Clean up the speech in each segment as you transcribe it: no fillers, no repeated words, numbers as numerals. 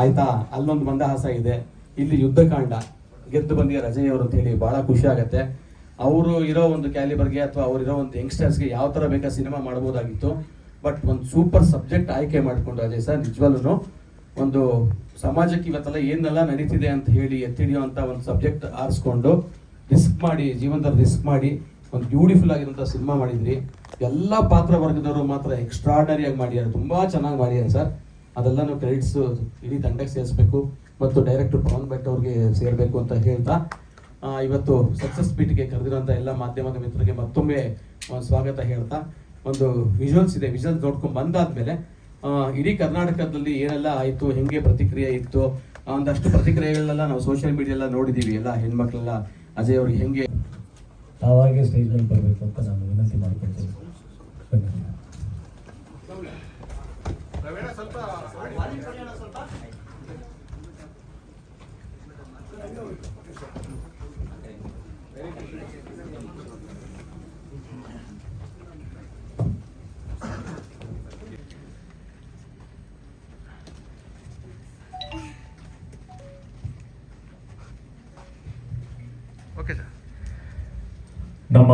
ಆಯ್ತಾ. ಅಲ್ಲೊಂದು ಮಂದಹಾಸ ಇದೆ, ಇಲ್ಲಿ ಯುದ್ಧಕಾಂಡ ಗೆದ್ದು ಬಂದಿಯ ಅಜಯ್ ಅವರು ಅಂತ ಹೇಳಿ ಬಹಳ ಖುಷಿ ಆಗುತ್ತೆ. ಅವರು ಇರೋ ಒಂದು ಕ್ಯಾಲಿಬರ್ಗೆ ಅಥವಾ ಅವರಿರೋ ಒಂದು ಯಂಗ್ಸ್ಟರ್ಸ್ಗೆ ಯಾವ ಥರ ಬೇಕಾ ಸಿನಿಮಾ ಮಾಡ್ಬೋದಾಗಿತ್ತು. ಬಟ್ ಒಂದು ಸೂಪರ್ ಸಬ್ಜೆಕ್ಟ್ ಆಯ್ಕೆ ಮಾಡಿಕೊಂಡು ಅಜಯ್ ಸರ್ ನಿಜವಲ್ಲೂ ಒಂದು ಸಮಾಜಕ್ಕೆ ಇವತ್ತೆಲ್ಲ ಏನೆಲ್ಲ ನಡೀತಿದೆ ಅಂತ ಹೇಳಿ ಎತ್ತಿಡಿಯೋ ಅಂತ ಒಂದು ಸಬ್ಜೆಕ್ಟ್ ಆರಿಸ್ಕೊಂಡು ರಿಸ್ಕ್ ಮಾಡಿ, ಜೀವನದಲ್ಲಿ ರಿಸ್ಕ್ ಮಾಡಿ ಒಂದು ಬ್ಯೂಟಿಫುಲ್ ಆಗಿರೋಂಥ ಸಿನಿಮಾ ಮಾಡಿದ್ರಿ. ಎಲ್ಲ ಪಾತ್ರ ವರ್ಗದವರು ಮಾತ್ರ ಎಕ್ಸ್ಟ್ರಾರ್ಡರಿಯಾಗಿ ಮಾಡಿದ್ದಾರೆ, ತುಂಬ ಚೆನ್ನಾಗಿ ಮಾಡಿದ್ದಾರೆ ಸರ್. ಅದೆಲ್ಲನೂ ಕ್ರೆಡಿಟ್ಸ್ ಇಡೀ ತಂಡಕ್ಕೆ ಸೇರಿಸ್ಬೇಕು ಮತ್ತು ಡೈರೆಕ್ಟರ್ ಪವನ್ ಭಟ್ ಅವ್ರಿಗೆ ಸೇರಬೇಕು ಅಂತ ಹೇಳ್ತಾ, ಇವತ್ತು ಸಕ್ಸಸ್ ಮೀಟ್ಗೆ ಕರೆದಿರೋಂಥ ಎಲ್ಲ ಮಾಧ್ಯಮದ ಮಿತ್ರರಿಗೆ ಮತ್ತೊಮ್ಮೆ ಸ್ವಾಗತ ಹೇಳ್ತಾ, ಒಂದು ವಿಜುವಲ್ಸ್ ಇದೆ, ವಿಜುವಲ್ಸ್ ನೋಡ್ಕೊಂಡು ಬಂದಾದ್ಮೇಲೆ ಇಡೀ ಕರ್ನಾಟಕದಲ್ಲಿ ಏನೆಲ್ಲ ಆಯಿತು, ಹೆಂಗೆ ಪ್ರತಿಕ್ರಿಯೆ ಇತ್ತು, ಒಂದಷ್ಟು ಪ್ರತಿಕ್ರಿಯೆಗಳೆಲ್ಲ ನಾವು ಸೋಷಿಯಲ್ ಮೀಡಿಯಾ ನೋಡಿದ್ದೀವಿ. ಎಲ್ಲ ಹೆಣ್ಮಕ್ಳೆಲ್ಲ ಅಜಯ್ ಅವ್ರಿಗೆ ಹೆಂಗೆ ತಾವಾಗೆ ಸ್ಟೇಜ್ ಮೇಲೆ ಬರಬೇಕು ಅಂತ ನಾನು ವಿನಂತಿ ಮಾಡ್ಕೊಳ್ತೀನಿ. Okay sir. ನಮ್ಮ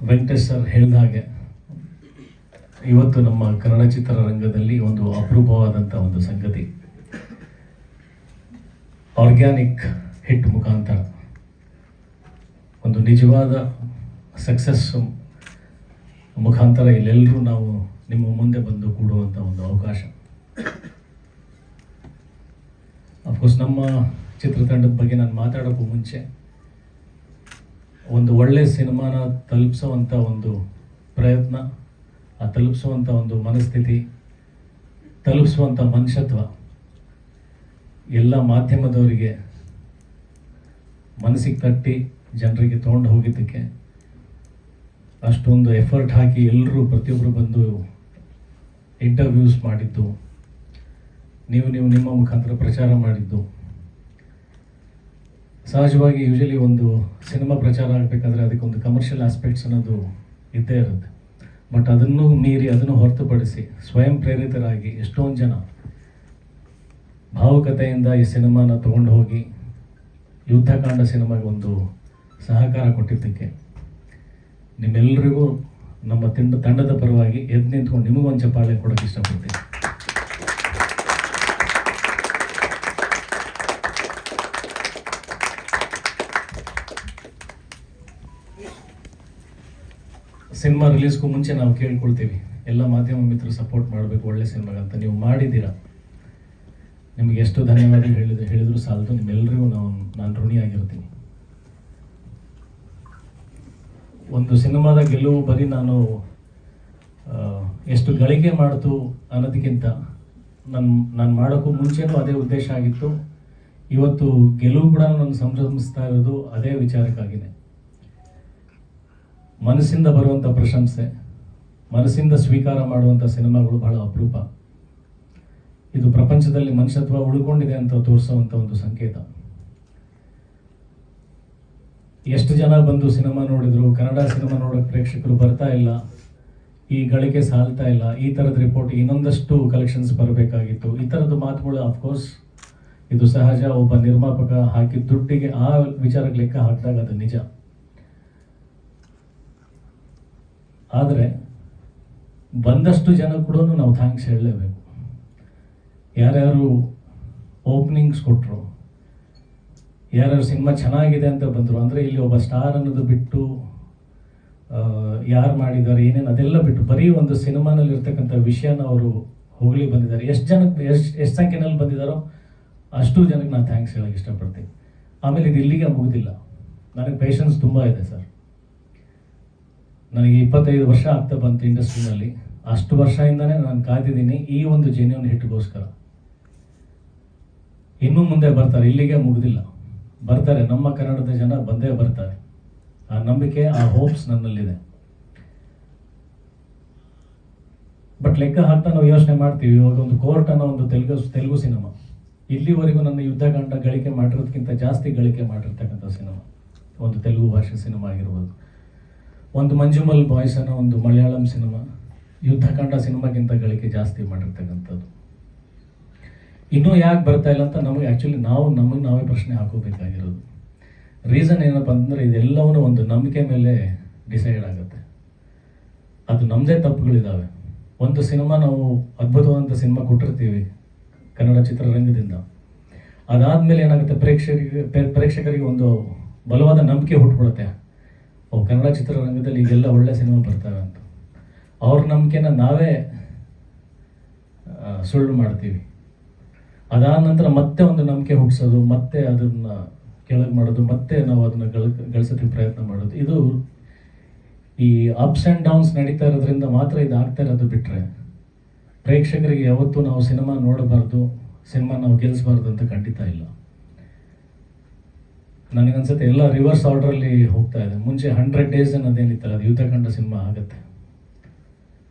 ವೆಂಕಟೇಶ್ ಸರ್ ಹೇಳಿದ ಹಾಗೆ ಇವತ್ತು ನಮ್ಮ ಕನ್ನಡ ಚಿತ್ರರಂಗದಲ್ಲಿ ಒಂದು ಅಪರೂಪವಾದಂಥ ಒಂದು ಸಂಗತಿ, ಆರ್ಗ್ಯಾನಿಕ್ ಹಿಟ್ ಮುಖಾಂತರ ಒಂದು ನಿಜವಾದ ಸಕ್ಸಸ್ ಮುಖಾಂತರ ಇಲ್ಲೆಲ್ಲರೂ ನಾವು ನಿಮ್ಮ ಮುಂದೆ ಬಂದು ಕೂಡುವಂಥ ಒಂದು ಅವಕಾಶ. ಅಫ್ಕೋರ್ಸ್ ನಮ್ಮ ಚಿತ್ರತಂಡದ ಬಗ್ಗೆ ನಾನು ಮಾತಾಡೋಕ್ಕೂ ಮುಂಚೆ ಒಂದು ಒಳ್ಳೆಯ ಸಿನಿಮಾನ ತಲುಪಿಸೋವಂಥ ಒಂದು ಪ್ರಯತ್ನ, ಆ ತಲುಪಿಸುವಂಥ ಒಂದು ಮನಸ್ಥಿತಿ, ತಲುಪಿಸುವಂಥ ಮನುಷ್ಯತ್ವ ಎಲ್ಲ ಮಾಧ್ಯಮದವರಿಗೆ ಮನಸ್ಸಿಗೆ ತಟ್ಟಿ ಜನರಿಗೆ ತೊಗೊಂಡು ಹೋಗಿದ್ದಕ್ಕೆ ಅಷ್ಟೊಂದು ಎಫರ್ಟ್ ಹಾಕಿ ಎಲ್ಲರೂ ಪ್ರತಿಯೊಬ್ಬರು ಬಂದು ಇಂಟರ್ವ್ಯೂಸ್ ಮಾಡಿದ್ದು, ನೀವು ನಿಮ್ಮ ಮುಖಾಂತರ ಪ್ರಚಾರ ಮಾಡಿದ್ದು. ಸಹಜವಾಗಿ ಯೂಶಲಿ ಒಂದು ಸಿನಿಮಾ ಪ್ರಚಾರ ಆಗಬೇಕಾದ್ರೆ ಅದಕ್ಕೊಂದು ಕಮರ್ಷಿಯಲ್ ಆಸ್ಪೆಕ್ಟ್ಸ್ ಅನ್ನೋದು ಇದ್ದೇ ಇರುತ್ತೆ. ಬಟ್ ಅದನ್ನು ಮೀರಿ, ಅದನ್ನು ಹೊರತುಪಡಿಸಿ ಸ್ವಯಂ ಪ್ರೇರಿತರಾಗಿ ಎಷ್ಟೊಂದು ಜನ ಭಾವುಕತೆಯಿಂದ ಈ ಸಿನಿಮಾನ ತೊಗೊಂಡು ಹೋಗಿ ಯುದ್ಧಕಾಂಡ ಸಿನಿಮಾಗೆ ಒಂದು ಸಹಕಾರ ಕೊಟ್ಟಿದ್ದಕ್ಕೆ ನಿಮ್ಮೆಲ್ಲರಿಗೂ ನಮ್ಮ ತಂಡದ ಪರವಾಗಿ ಎದ್ದು ನಿಂತ್ಕೊಂಡು ನಿಮಗೊಂದು ಚಪ್ಪಾಳೆ ಕೊಡೋಕ್ಕೆ ಇಷ್ಟಪಡ್ತೀನಿ. ಸಿನಿಮಾ ರಿಲೀಸ್ಗೂ ಮುಂಚೆ ನಾವು ಕೇಳ್ಕೊಳ್ತೀವಿ, ಎಲ್ಲ ಮಾಧ್ಯಮ ಮಿತ್ರರು ಸಪೋರ್ಟ್ ಮಾಡಬೇಕು ಒಳ್ಳೆ ಸಿನಿಮಾಗಂತ. ನೀವು ಮಾಡಿದ್ದೀರಾ, ನಿಮಗೆ ಎಷ್ಟು ಧನ್ಯವಾದ ಹೇಳಿದ್ರು ಸಾಲದು. ನಿಮ್ಮೆಲ್ಲರಿಗೂ ನಾನು ಋಣಿಯಾಗಿರ್ತೀನಿ. ಒಂದು ಸಿನಿಮಾದ ಗೆಲುವು ಬರೀ ಎಷ್ಟು ಗಳಿಕೆ ಮಾಡ್ತು ಅನ್ನೋದಕ್ಕಿಂತ ನಾನು ಮಾಡೋಕ್ಕೂ ಮುಂಚೆನೂ ಅದೇ ಉದ್ದೇಶ ಆಗಿತ್ತು. ಇವತ್ತು ಗೆಲುವು ಕೂಡ ನಾನು ಸಂಭ್ರಮಿಸ್ತಾ ಇರೋದು ಅದೇ ವಿಚಾರಕ್ಕಾಗಿದೆ. ಮನಸ್ಸಿಂದ ಬರುವಂಥ ಪ್ರಶಂಸೆ, ಮನಸ್ಸಿಂದ ಸ್ವೀಕಾರ ಮಾಡುವಂಥ ಸಿನಿಮಾಗಳು ಬಹಳ ಅಪರೂಪ. ಇದು ಪ್ರಪಂಚದಲ್ಲಿ ಮನುಷ್ಯತ್ವ ಉಳ್ಕೊಂಡಿದೆ ಅಂತ ತೋರಿಸುವಂಥ ಒಂದು ಸಂಕೇತ. ಎಷ್ಟು ಜನ ಬಂದು ಸಿನಿಮಾ ನೋಡಿದ್ರು, ಕನ್ನಡ ಸಿನಿಮಾ ನೋಡೋಕೆ ಪ್ರೇಕ್ಷಕರು ಬರ್ತಾ ಇಲ್ಲ, ಈ ಗಳಿಕೆ ಸಾಲ್ತಾ ಇಲ್ಲ, ಈ ಥರದ ರಿಪೋರ್ಟ್ ಇನ್ನೊಂದಷ್ಟು ಕಲೆಕ್ಷನ್ಸ್ ಬರಬೇಕಾಗಿತ್ತು, ಈ ಥರದ ಮಾತುಗಳು ಅಫ್ಕೋರ್ಸ್ ಇದು ಸಹಜ. ಒಬ್ಬ ನಿರ್ಮಾಪಕ ಹಾಕಿದ ದುಡ್ಡಿಗೆ ಆ ವಿಚಾರಕ್ಕೆ ಲೆಕ್ಕ ಹಾಕಿದಾಗ ಅದು ನಿಜ. ಆದರೆ ಬಂದಷ್ಟು ಜನ ಕೂಡ ನಾವು ಥ್ಯಾಂಕ್ಸ್ ಹೇಳಲೇಬೇಕು. ಯಾರ್ಯಾರು ಓಪನಿಂಗ್ಸ್ ಕೊಟ್ಟರು, ಯಾರ್ಯಾರು ಸಿನಿಮಾ ಚೆನ್ನಾಗಿದೆ ಅಂತ ಬಂದರು, ಅಂದರೆ ಇಲ್ಲಿ ಒಬ್ಬ ಸ್ಟಾರ್ ಅನ್ನೋದು ಬಿಟ್ಟು ಯಾರು ಮಾಡಿದ್ದಾರೆ ಏನೇನು ಅದೆಲ್ಲ ಬಿಟ್ಟು ಬರೀ ಒಂದು ಸಿನಿಮಾನಲ್ಲಿ ಇರ್ತಕ್ಕಂಥ ವಿಷಯನ ಅವರು ಹೋಗಲಿ ಬಂದಿದ್ದಾರೆ. ಎಷ್ಟು ಸಂಖ್ಯೆನಲ್ಲಿ ಬಂದಿದ್ದಾರೋ ಅಷ್ಟು ಜನಕ್ಕೆ ನಾನು ಥ್ಯಾಂಕ್ಸ್ ಹೇಳೋಕ್ಕೆ ಇಷ್ಟಪಡ್ತೀನಿ. ಆಮೇಲೆ ಇದು ಇಲ್ಲಿಗೆ ಮುಗಿದಿಲ್ಲ, ನನಗೆ ಪೇಷನ್ಸ್ ತುಂಬ ಇದೆ ಸರ್. ನನಗೆ 25 ವರ್ಷ ಆಗ್ತಾ ಬಂತು ಇಂಡಸ್ಟ್ರಿನಲ್ಲಿ. ಅಷ್ಟು ವರ್ಷದಿಂದನೇ ನಾನು ಕಾದಿದ್ದೀನಿ ಈ ಒಂದು ಜೆನ್ಯೂನ್ ಹಿಟ್ಗೋಸ್ಕರ. ಇನ್ನೂ ಮುಂದೆ ಬರ್ತಾರೆ, ಇಲ್ಲಿಗೆ ಮುಗಿದಿಲ್ಲ, ಬರ್ತಾರೆ. ನಮ್ಮ ಕನ್ನಡದ ಜನ ಬಂದೇ ಬರ್ತಾರೆ. ಆ ನಂಬಿಕೆ, ಆ ಹೋಪ್ಸ್ ನನ್ನಲ್ಲಿದೆ. ಬಟ್ ಲೆಕ್ಕ ಹಾಕ್ತಾ ನಾವು ಯೋಚನೆ ಮಾಡ್ತೀವಿ, ಇವಾಗ ಒಂದು ಕೋರ್ಟ್ ಅನ್ನೋ ಒಂದು ತೆಲುಗು ಸಿನಿಮಾ ಇಲ್ಲಿವರೆಗೂ ನನ್ನ ಯುದ್ಧಕಾಂಡ ಗಳಿಕೆ ಮಾಡಿರೋದಕ್ಕಿಂತ ಜಾಸ್ತಿ ಗಳಿಕೆ ಮಾಡಿರ್ತಕ್ಕಂಥ ಸಿನಿಮಾ, ಒಂದು ತೆಲುಗು ಭಾಷೆ ಸಿನಿಮಾ ಆಗಿರ್ಬೋದು. ಒಂದು ಮಂಜುಮಲ್ ಬಾಯ್ಸ್ ಅನ್ನೋ ಒಂದು ಮಲಯಾಳಂ ಸಿನಿಮಾ ಯುದ್ಧಕಾಂಡ ಸಿನಿಮಾಗಿಂತ ಗಳಿಕೆ ಜಾಸ್ತಿ ಮಾಡಿರ್ತಕ್ಕಂಥದ್ದು. ಇನ್ನೂ ಯಾಕೆ ಬರ್ತಾ ಇಲ್ಲ ಅಂತ ನಮಗೆ ಆ್ಯಕ್ಚುಲಿ ನಮಗೆ ನಾವೇ ಪ್ರಶ್ನೆ ಹಾಕೋಬೇಕಾಗಿರೋದು. ರೀಸನ್ ಏನಪ್ಪ ಅಂತಂದರೆ ಇದೆಲ್ಲವೂ ಒಂದು ನಂಬಿಕೆ ಮೇಲೆ ಡಿಸೈಡ್ ಆಗುತ್ತೆ. ಅದು ನಮ್ಮದೇ ತಪ್ಪುಗಳಿದ್ದಾವೆ. ಒಂದು ಸಿನಿಮಾ ನಾವು ಅದ್ಭುತವಾದಂಥ ಸಿನಿಮಾ ಕೊಟ್ಟಿರ್ತೀವಿ ಕನ್ನಡ ಚಿತ್ರರಂಗದಿಂದ, ಅದಾದಮೇಲೆ ಏನಾಗುತ್ತೆ, ಪ್ರೇಕ್ಷಕರಿಗೆ ಒಂದು ಬಲವಾದ ನಂಬಿಕೆ ಹುಟ್ಬಿಡುತ್ತೆ, ಕನ್ನಡ ಚಿತ್ರರಂಗದಲ್ಲಿ ಈಗೆಲ್ಲ ಒಳ್ಳೆ ಸಿನಿಮಾ ಬರ್ತವೆ ಅಂತ. ಅವ್ರ ನಂಬಿಕೆನ ನಾವೇ ಸುಳ್ಳು ಮಾಡ್ತೀವಿ. ಅದಾದ ನಂತರ ಮತ್ತೆ ಒಂದು ನಂಬಿಕೆ ಹುಟ್ಟಿಸೋದು, ಮತ್ತೆ ಅದನ್ನು ಕೆಳಗೆ ಮಾಡೋದು, ಮತ್ತೆ ನಾವು ಅದನ್ನು ಗಳಿಸೋದಕ್ಕೆ ಪ್ರಯತ್ನ ಮಾಡೋದು. ಇದು ಈ ಅಪ್ಸ್ ಆ್ಯಂಡ್ ಡೌನ್ಸ್ ನಡೀತಾ ಇರೋದ್ರಿಂದ ಮಾತ್ರ ಇದು ಆಗ್ತಾ ಇರೋದು. ಬಿಟ್ಟರೆ ಪ್ರೇಕ್ಷಕರಿಗೆ ಯಾವತ್ತೂ ನಾವು ಸಿನಿಮಾ ನೋಡಬಾರ್ದು, ಸಿನಿಮಾ ನಾವು ಗೆಲ್ಲಿಸಬಾರ್ದು ಅಂತ ಖಂಡಿತ ಇಲ್ಲ. ನನಗನ್ಸುತ್ತೆ ಎಲ್ಲ ರಿವರ್ಸ್ ಆರ್ಡ್ರಲ್ಲಿ ಹೋಗ್ತಾ ಇದೆ. ಮುಂಚೆ 100 days ಅನ್ನೋದೇನಿತ್ತಲ್ಲ, ಅದು ಯುದ್ಧಕಾಂಡ ಸಿನಿಮಾ ಆಗುತ್ತೆ.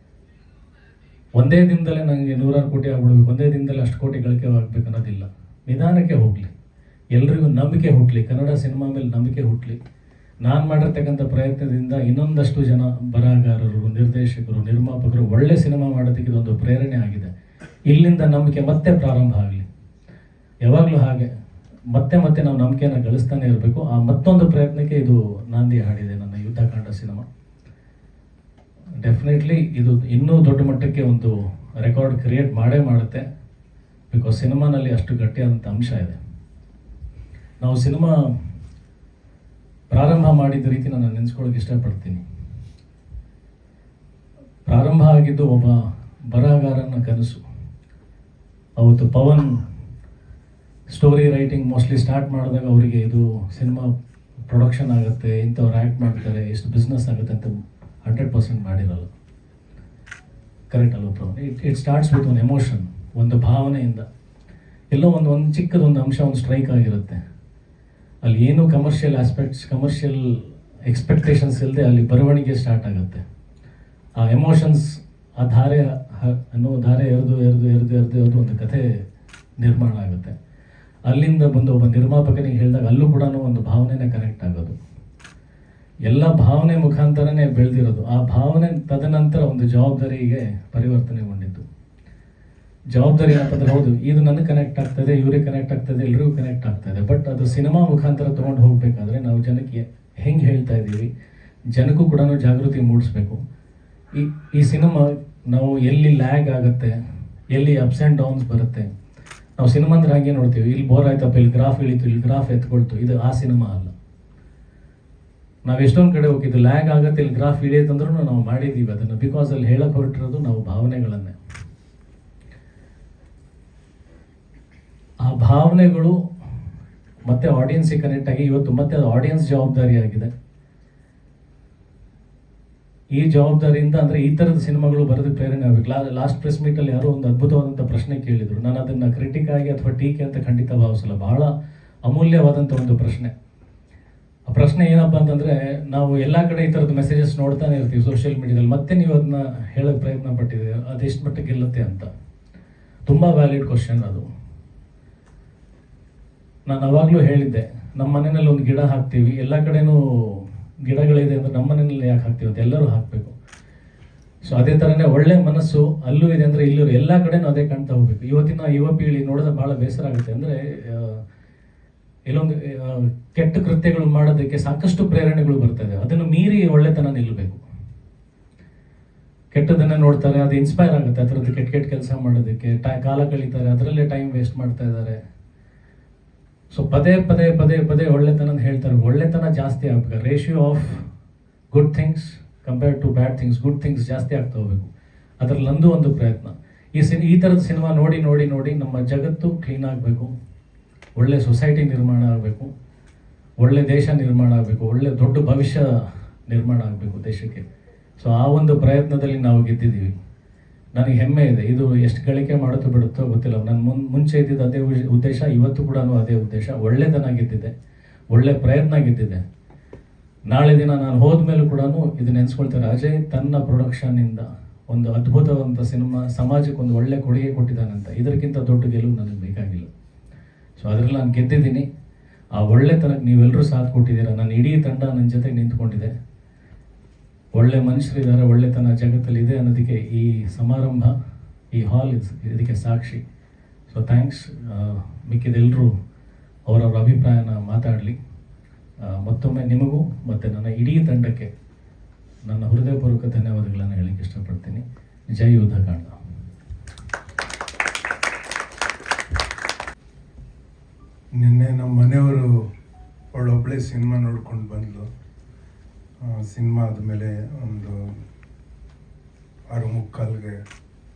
ಒಂದೇ ದಿನದಲ್ಲೇ ನನಗೆ 100 ಕೋಟಿ ಆಗ್ಬಿಡ್ಬೇಕು, ಒಂದೇ ದಿನದಲ್ಲಿ ಅಷ್ಟು ಕೋಟಿ ಗಳಿಕೆ ಆಗಬೇಕು ಅನ್ನೋದಿಲ್ಲ. ನಿಧಾನಕ್ಕೆ ಹೋಗಲಿ, ಎಲ್ರಿಗೂ ನಂಬಿಕೆ ಹುಟ್ಟಲಿ, ಕನ್ನಡ ಸಿನಿಮಾ ಮೇಲೆ ನಂಬಿಕೆ ಹುಟ್ಟಲಿ. ನಾನು ಮಾಡಿರ್ತಕ್ಕಂಥ ಪ್ರಯತ್ನದಿಂದ ಇನ್ನೊಂದಷ್ಟು ಜನ ಬರಹಗಾರರು, ನಿರ್ದೇಶಕರು, ನಿರ್ಮಾಪಕರು ಒಳ್ಳೆ ಸಿನಿಮಾ ಮಾಡೋದಕ್ಕೆ ಇದೊಂದು ಪ್ರೇರಣೆ ಆಗಿದೆ. ಇಲ್ಲಿಂದ ನಂಬಿಕೆ ಮತ್ತೆ ಪ್ರಾರಂಭ ಆಗಲಿ. ಯಾವಾಗಲೂ ಹಾಗೆ ಮತ್ತೆ ಮತ್ತೆ ನಾವು ನಂಬಿಕೆಯನ್ನು ಗಳಿಸ್ತಾನೆ ಇರಬೇಕು. ಆ ಮತ್ತೊಂದು ಪ್ರಯತ್ನಕ್ಕೆ ಇದು ನಾಂದಿ ಹಾಡಿದೆ ನನ್ನ ಯುದ್ಧಕಾಂಡ ಸಿನಿಮಾ. ಡೆಫಿನೆಟ್ಲಿ ಇದು ಇನ್ನೂ ದೊಡ್ಡ ಮಟ್ಟಕ್ಕೆ ಒಂದು ರೆಕಾರ್ಡ್ ಕ್ರಿಯೇಟ್ ಮಾಡೇ ಮಾಡುತ್ತೆ. ಬಿಕಾಸ್ ಸಿನಿಮಾನಲ್ಲಿ ಅಷ್ಟು ಗಟ್ಟಿಯಾದಂಥ ಅಂಶ ಇದೆ. ನಾವು ಸಿನಿಮಾ ಪ್ರಾರಂಭ ಮಾಡಿದ ರೀತಿ ನಾನು ನೆನೆಸ್ಕೊಳ್ಳೋಕೆ ಇಷ್ಟಪಡ್ತೀನಿ. ಪ್ರಾರಂಭ ಆಗಿದ್ದು ಒಬ್ಬ ಬರಹಗಾರನ ಕನಸು. ಅವತ್ತು Pavan story writing mostly start ಮಾಡಿದಾಗ ಅವರಿಗೆ ಇದು ಸಿನಿಮಾ ಪ್ರೊಡಕ್ಷನ್ ಆಗುತ್ತೆ, ಇಂಥವ್ರು ಆ್ಯಕ್ಟ್ ಮಾಡ್ತಾರೆ, ಎಷ್ಟು ಬಿಸ್ನೆಸ್ ಆಗುತ್ತೆ ಅಂತ 100% ಮಾಡಿರಲ್ಲ. ಕರೆಕ್ಟ್ ಅಲ್ವ ಬ್ರೋ? ಇಟ್ ಸ್ಟಾರ್ಟ್ಸ್ ವಿತ್ ಒಂದು ಎಮೋಷನ್, ಒಂದು ಭಾವನೆಯಿಂದ. ಎಲ್ಲೋ ಒಂದು ಚಿಕ್ಕದೊಂದು ಅಂಶ ಒಂದು ಸ್ಟ್ರೈಕ್ ಆಗಿರುತ್ತೆ. ಅಲ್ಲಿ ಏನು ಕಮರ್ಷಿಯಲ್ ಆಸ್ಪೆಕ್ಟ್ಸ್, ಕಮರ್ಷಿಯಲ್ ಎಕ್ಸ್ಪೆಕ್ಟೇಷನ್ಸ್ ಇಲ್ಲದೆ ಅಲ್ಲಿ ಬರವಣಿಗೆ ಸ್ಟಾರ್ಟ್ ಆಗುತ್ತೆ. ಆ ಎಮೋಷನ್ಸ್, ಆ ಧಾರೆ ಎರೆದು ಒಂದು ಕಥೆ ನಿರ್ಮಾಣ ಆಗುತ್ತೆ. ಅಲ್ಲಿಂದ ಬಂದು ಒಬ್ಬ ನಿರ್ಮಾಪಕನಿಗೆ ಹೇಳಿದಾಗ ಅಲ್ಲೂ ಕೂಡ ಒಂದು ಭಾವನೆನೇ ಕನೆಕ್ಟ್ ಆಗೋದು. ಎಲ್ಲ ಭಾವನೆ ಮುಖಾಂತರನೇ ಬೆಳೆದಿರೋದು. ಆ ಭಾವನೆ ತದನಂತರ ಒಂದು ಜವಾಬ್ದಾರಿಗೆ ಪರಿವರ್ತನೆಗೊಂಡಿದ್ದು. ಜವಾಬ್ದಾರಿ ಏನಪ್ಪಂದ್ರೆ, ಹೌದು ಇದು ನನಗೆ ಕನೆಕ್ಟ್ ಆಗ್ತದೆ, ಇವ್ರಿಗೆ ಕನೆಕ್ಟ್ ಆಗ್ತದೆ, ಎಲ್ರಿಗೂ ಕನೆಕ್ಟ್ ಆಗ್ತದೆ. ಬಟ್ ಅದು ಸಿನಿಮಾ ಮುಖಾಂತರ ತೊಗೊಂಡು ಹೋಗಬೇಕಾದ್ರೆ ನಾವು ಜನಕ್ಕೆ ಹೆಂಗೆ ಹೇಳ್ತಾ ಇದ್ದೀವಿ, ಜನಕ್ಕೂ ಕೂಡ ಜಾಗೃತಿ ಮೂಡಿಸ್ಬೇಕು. ಈ ಸಿನಿಮಾ ನಾವು ಎಲ್ಲಿ ಲ್ಯಾಗ್ ಆಗುತ್ತೆ, ಎಲ್ಲಿ ಅಪ್ಸ್ ಆ್ಯಂಡ್ ಡೌನ್ಸ್ ಬರುತ್ತೆ. ನಾವು ಸಿನಿಮಾ ಅಂದ್ರೆ ಹಾಗೆ ನೋಡ್ತೀವಿ, ಇಲ್ಲಿ ಬೋರ್ ಆಯ್ತಪ್ಪ, ಇಲ್ಲಿ ಗ್ರಾಫ್ ಇಳಿತು, ಇಲ್ಲಿ ಗ್ರಾಫ್ ಎತ್ಕೊಳ್ತು. ಇದು ಆ ಸಿನಿಮಾ ಅಲ್ಲ. ನಾವು ಎಷ್ಟೊಂದು ಕಡೆ ಹೋಗಿದ್ದು ಲ್ಯಾಗ್ ಆಗುತ್ತೆ, ಇಲ್ಲಿ ಗ್ರಾಫ್ ಇಳಿಯುತ್ತಂದ್ರೂ ನಾವು ಮಾಡಿದ್ದೀವಿ ಅದನ್ನು. ಬಿಕಾಸ್ ಅಲ್ಲಿ ಹೇಳಕ್ಕೆ ಹೊರಟಿರೋದು ನಾವು ಭಾವನೆಗಳನ್ನೇ. ಆ ಭಾವನೆಗಳು ಮತ್ತೆ ಆಡಿಯನ್ಸಿಗೆ ಕನೆಕ್ಟ್ ಆಗಿ ಇವತ್ತು ಮತ್ತೆ ಅದು ಆಡಿಯನ್ಸ್ ಜವಾಬ್ದಾರಿ ಆಗಿದೆ. ಈ ಜವಾಬ್ದಾರಿಯಿಂದ ಅಂದರೆ ಈ ಥರದ ಸಿನಿಮಾಗಳು ಬರೋದಕ್ಕೆ ಪ್ರೇರಣೆ ಆಗಬೇಕು. ಲಾಸ್ಟ್ ಪ್ರೆಸ್ ಮೀಟಲ್ಲಿ ಯಾರೋ ಒಂದು ಅದ್ಭುತವಾದಂಥ ಪ್ರಶ್ನೆ ಕೇಳಿದರು. ನಾನು ಅದನ್ನು ಕ್ರಿಟಿಕ್ ಆಗಿ ಅಥವಾ ಟೀಕೆ ಅಂತ ಖಂಡಿತ ಭಾವಿಸಲ್ಲ. ಬಹಳ ಅಮೂಲ್ಯವಾದಂಥ ಒಂದು ಪ್ರಶ್ನೆ. ಆ ಪ್ರಶ್ನೆ ಏನಪ್ಪ ಅಂತಂದರೆ, ನಾವು ಎಲ್ಲ ಕಡೆ ಈ ಥರದ ಮೆಸೇಜಸ್ ನೋಡ್ತಾನೆ ಇರ್ತೀವಿ ಸೋಷಿಯಲ್ ಮೀಡಿಯಾದಲ್ಲಿ, ಮತ್ತೆ ನೀವು ಅದನ್ನ ಹೇಳೋಕ್ಕೆ ಪ್ರಯತ್ನ ಪಟ್ಟಿದ್ದೀವಿ, ಅದೆಷ್ಟು ಮಟ್ಟಿಗೆ ಗೆಲ್ಲುತ್ತೆ ಅಂತ. ತುಂಬ ವ್ಯಾಲಿಡ್ ಕ್ವಶನ್ ಅದು. ನಾನು ಅವಾಗಲೂ ಹೇಳಿದ್ದೆ, ನಮ್ಮ ಮನೆಯಲ್ಲಿ ಒಂದು ಗಿಡ ಹಾಕ್ತೀವಿ, ಎಲ್ಲ ಕಡೆನೂ ಗಿಡಗಳಿದೆ ಅಂದರೆ ನಮ್ಮ ಮನೆಯಲ್ಲಿ ಯಾಕೆ ಹಾಕ್ತೀವಿ ಅಂತ ಎಲ್ಲರೂ ಹಾಕಬೇಕು. ಸೊ ಅದೇ ಥರನೇ ಒಳ್ಳೆ ಮನಸ್ಸು ಅಲ್ಲೂ ಇದೆ ಅಂದರೆ ಇಲ್ಲೂ ಎಲ್ಲ ಕಡೆನೂ ಅದೇ ಕಾಣ್ತಾ ಹೋಗ್ಬೇಕು. ಇವತ್ತಿನ ಯುವ ಪೀಳಿ ನೋಡಿದ್ರೆ ಭಾಳ ಬೇಸರ ಆಗುತ್ತೆ. ಅಂದರೆ ಎಲ್ಲೊಂದು ಕೆಟ್ಟ ಕೃತ್ಯಗಳು ಮಾಡೋದಕ್ಕೆ ಸಾಕಷ್ಟು ಪ್ರೇರಣೆಗಳು ಬರ್ತದೆ, ಅದನ್ನು ಮೀರಿ ಒಳ್ಳೆತನ ನಿಲ್ಲಬೇಕು. ಕೆಟ್ಟದನ್ನೇ ನೋಡ್ತಾರೆ, ಅದು ಇನ್ಸ್ಪೈರ್ ಆಗುತ್ತೆ. ಅದರದ್ದು ಕೆಟ್ಟ ಕೆಲಸ ಮಾಡೋದಕ್ಕೆ ಕಾಲ ಕಳೀತಾರೆ, ಅದರಲ್ಲೇ ಟೈಮ್ ವೇಸ್ಟ್ ಮಾಡ್ತಾ ಇದ್ದಾರೆ. ಸೊ ಪದೇ ಒಳ್ಳೆತನ ಹೇಳ್ತಾರೆ. ಒಳ್ಳೆತನ ಜಾಸ್ತಿ ಆಗಬೇಕು. Ratio of good things compared to bad things, good things ಜಾಸ್ತಿ ಆಗ್ತಾ ಹೋಗ್ಬೇಕು. ಅದರಲ್ಲಿ ನಂದು ಒಂದು ಪ್ರಯತ್ನ. ಈ ಥರದ ಸಿನಿಮಾ ನೋಡಿ ನಮ್ಮ ಜಗತ್ತು ಕ್ಲೀನ್ ಆಗಬೇಕು, ಒಳ್ಳೆ ಸೊಸೈಟಿ ನಿರ್ಮಾಣ ಆಗಬೇಕು, ಒಳ್ಳೆ ದೇಶ ನಿರ್ಮಾಣ ಆಗಬೇಕು, ಒಳ್ಳೆ ದೊಡ್ಡ ಭವಿಷ್ಯ ನಿರ್ಮಾಣ ಆಗಬೇಕು ದೇಶಕ್ಕೆ. ಸೊ ಆ ಒಂದು ಪ್ರಯತ್ನದಲ್ಲಿ ನಾವು ಗೆದ್ದಿದ್ದೀವಿ. ನನಗೆ ಹೆಮ್ಮೆ ಇದೆ. ಇದು ಎಷ್ಟು ಗಳಿಕೆ ಮಾಡುತ್ತೋ ಬಿಡುತ್ತೋ ಗೊತ್ತಿಲ್ಲ. ನಾನು ಮುಂಚೆ ಇದ್ದಿದ್ದು ಅದೇ ಉದ್ದೇಶ, ಇವತ್ತು ಕೂಡ ಅದೇ ಉದ್ದೇಶ. ಒಳ್ಳೆತನ ಗೆದ್ದಿದೆ, ಒಳ್ಳೆ ಪ್ರಯತ್ನ ಗೆದ್ದಿದೆ. ನಾಳೆ ದಿನ ನಾನು ಹೋದ್ಮೇಲೂ ಕೂಡ ಇದು ನೆನೆಸ್ಕೊಳ್ತಾರೆ, ಅಜಯ್ ತನ್ನ ಪ್ರೊಡಕ್ಷನ್ನಿಂದ ಒಂದು ಅದ್ಭುತವಾದಂಥ ಸಿನಿಮಾ ಸಮಾಜಕ್ಕೆ ಒಂದು ಒಳ್ಳೆ ಕೊಡುಗೆ ಕೊಟ್ಟಿದ್ದಾನಂತ. ಇದಕ್ಕಿಂತ ದೊಡ್ಡ ಗೆಲುವು ನನಗೆ ಬೇಕಾಗಿಲ್ಲ. ಸೊ ಅದರಲ್ಲಿ ನಾನು ಗೆದ್ದಿದ್ದೀನಿ. ಆ ಒಳ್ಳೆತನಕ್ಕೆ ನೀವೆಲ್ಲರೂ ಸಾಥ್ ಕೊಟ್ಟಿದ್ದೀರಾ. ನನ್ನ ಇಡೀ ತಂಡ ನನ್ನ ಜೊತೆಗೆ ನಿಂತ್ಕೊಂಡಿದೆ. ಒಳ್ಳೆ ಮನುಷ್ಯರಿದ್ದಾರೆ, ಒಳ್ಳೆತನ ಜಗತ್ತಲ್ಲಿ ಇದೆ ಅನ್ನೋದಕ್ಕೆ ಈ ಸಮಾರಂಭ, ಈ ಹಾಲ್ ಇದಕ್ಕೆ ಸಾಕ್ಷಿ. So thanks. ಮಿಕ್ಕಿದೆಲ್ಲರೂ ಅವರವರ ಅಭಿಪ್ರಾಯನ ಮಾತಾಡಲಿ. ಮತ್ತೊಮ್ಮೆ ನಿಮಗೂ ಮತ್ತು ನನ್ನ ಇಡೀ ತಂಡಕ್ಕೆ ನನ್ನ ಹೃದಯಪೂರ್ವಕ ಧನ್ಯವಾದಗಳನ್ನು ಹೇಳಲಿಕ್ಕೆ ಇಷ್ಟಪಡ್ತೀನಿ. ಜೈ ಯುದ್ಧಕಾಂಡ. ನಿನ್ನೆ ನಮ್ಮ ಮನೆಯವರು ಅವಳೊಬ್ಬಳೇ ಸಿನಿಮಾ ನೋಡ್ಕೊಂಡು ಬಂದಳು. ಸಿನಿಮಾ ಆದಮೇಲೆ ಒಂದು 6:45ಗೆ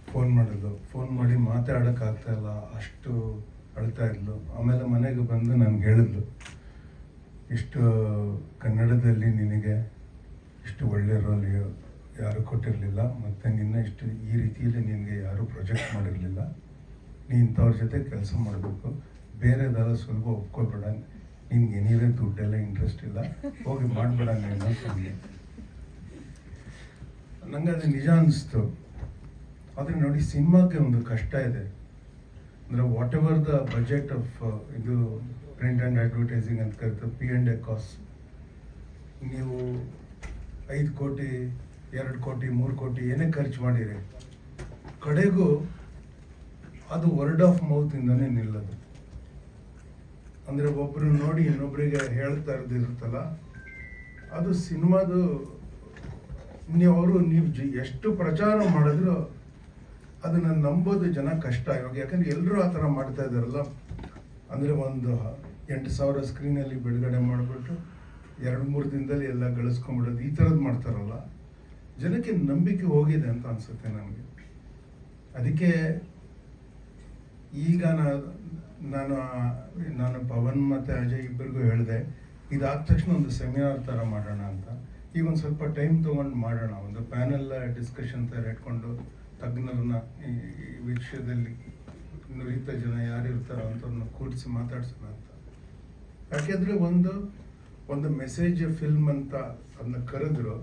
ಫೋನ್ ಮಾಡಿದ್ಲು. ಫೋನ್ ಮಾಡಿ ಮಾತಾಡೋಕ್ಕಾಗ್ತಾಯಿಲ್ಲ, ಅಷ್ಟು ಅಳ್ತಾ ಇದ್ಲು. ಆಮೇಲೆ ಮನೆಗೆ ಬಂದು ನನಗೆ ಹೇಳಿದ್ಲು, ಇಷ್ಟು ಕನ್ನಡದಲ್ಲಿ ನಿನಗೆ ಇಷ್ಟು ಒಳ್ಳೆ ರೋಲ್ ಯಾರೂ ಕೊಟ್ಟಿರಲಿಲ್ಲ, ಮತ್ತು ನಿನ್ನ ಇಷ್ಟು ಈ ರೀತಿಯಲ್ಲಿ ನಿನಗೆ ಯಾರೂ ಪ್ರೊಜೆಕ್ಟ್ ಮಾಡಿರಲಿಲ್ಲ. ನೀನು ಇಂಥವ್ರ ಜೊತೆ ಕೆಲಸ ಮಾಡಬೇಕು, ಬೇರೆದೆಲ್ಲ ಸ್ವಲ್ಪ ಒಪ್ಕೊಬೇಡ, ನಿನ್ಗೆ ನೀವೇ ದುಡ್ಡೆಲ್ಲ ಇಂಟ್ರೆಸ್ಟ್ ಇಲ್ಲ, ಹೋಗಿ ಮಾಡಬೇಡ ನೀನು ಅಂತಂದೆ. ನನಗೆ ಅದು ನಿಜ ಅನ್ನಿಸ್ತು. ಆದರೆ ನೋಡಿ, ಸಿನಿಮಾಕ್ಕೆ ಒಂದು ಕಷ್ಟ ಇದೆ. ಅಂದರೆ what ever the budget of ಇದು ಪ್ರಿಂಟ್ ಆ್ಯಂಡ್ ಅಡ್ವರ್ಟೈಸಿಂಗ್ ಅಂತ ಕರೀತಾರೆ, P&A ಕಾಸ್ಟ್, ನೀವು 5 ಕೋಟಿ 2 ಕೋಟಿ 3 ಕೋಟಿ ಏನೇ ಖರ್ಚು ಮಾಡಿರಿ, ಕಡೆಗೂ ಅದು ವರ್ಡ್ ಆಫ್ ಮೌತಿಂದನೇ ನಿಲ್ಲೋದು. ಅಂದರೆ ಒಬ್ಬರು ನೋಡಿ ಇನ್ನೊಬ್ಬರಿಗೆ ಹೇಳ್ತಾ ಇರೋದಿರುತ್ತಲ್ಲ, ಅದು ಸಿನಿಮಾದು ನೀವು ಎಷ್ಟು ಪ್ರಚಾರ ಮಾಡಿದ್ರು ಅದನ್ನು ನಂಬೋದು ಜನ ಕಷ್ಟ ಇವಾಗ. ಯಾಕಂದರೆ ಎಲ್ಲರೂ ಆ ಥರ ಮಾಡ್ತಾ ಇದ್ದಾರಲ್ಲ. ಅಂದರೆ ಒಂದು 8,000 ಸ್ಕ್ರೀನಲ್ಲಿ ಬಿಡುಗಡೆ ಮಾಡಿಬಿಟ್ಟು 2-3 ದಿನದಲ್ಲಿ ಎಲ್ಲ ಗಳಿಸ್ಕೊಂಡ್ಬಿಡೋದು, ಈ ಥರದ್ದು ಮಾಡ್ತಾರಲ್ಲ, ಜನಕ್ಕೆ ನಂಬಿಕೆ ಹೋಗಿದೆ ಅಂತ ಅನಿಸುತ್ತೆ ನನಗೆ. ಅದಕ್ಕೆ ಈಗ ನಾನು ಪವನ್ ಮತ್ತು ಅಜಯ್ ಇಬ್ಬರಿಗೂ ಹೇಳಿದೆ, ಇದಾದ ತಕ್ಷಣ ಒಂದು ಸೆಮಿನಾರ್ ಥರ ಮಾಡೋಣ ಅಂತ. ಈಗ ಒಂದು ಸ್ವಲ್ಪ ಟೈಮ್ ತೊಗೊಂಡು ಮಾಡೋಣ, ಒಂದು ಪ್ಯಾನೆಲ್ ಡಿಸ್ಕಷನ್ ಥರ ಇಟ್ಕೊಂಡು ತಜ್ಞರನ್ನ ಈ ವಿಷಯದಲ್ಲಿ ನುರಿತ ಜನ ಯಾರು ಇರ್ತಾರೋ ಅಂಥವ್ರನ್ನ ಕೂಡಿಸಿ ಮಾತಾಡ್ಸೋಣ ಅಂತ. ಯಾಕೆಂದರೆ ಒಂದು ಮೆಸೇಜ್ ಫಿಲ್ಮ್ ಅಂತ ಅದನ್ನ ಕರೆದ್ರು,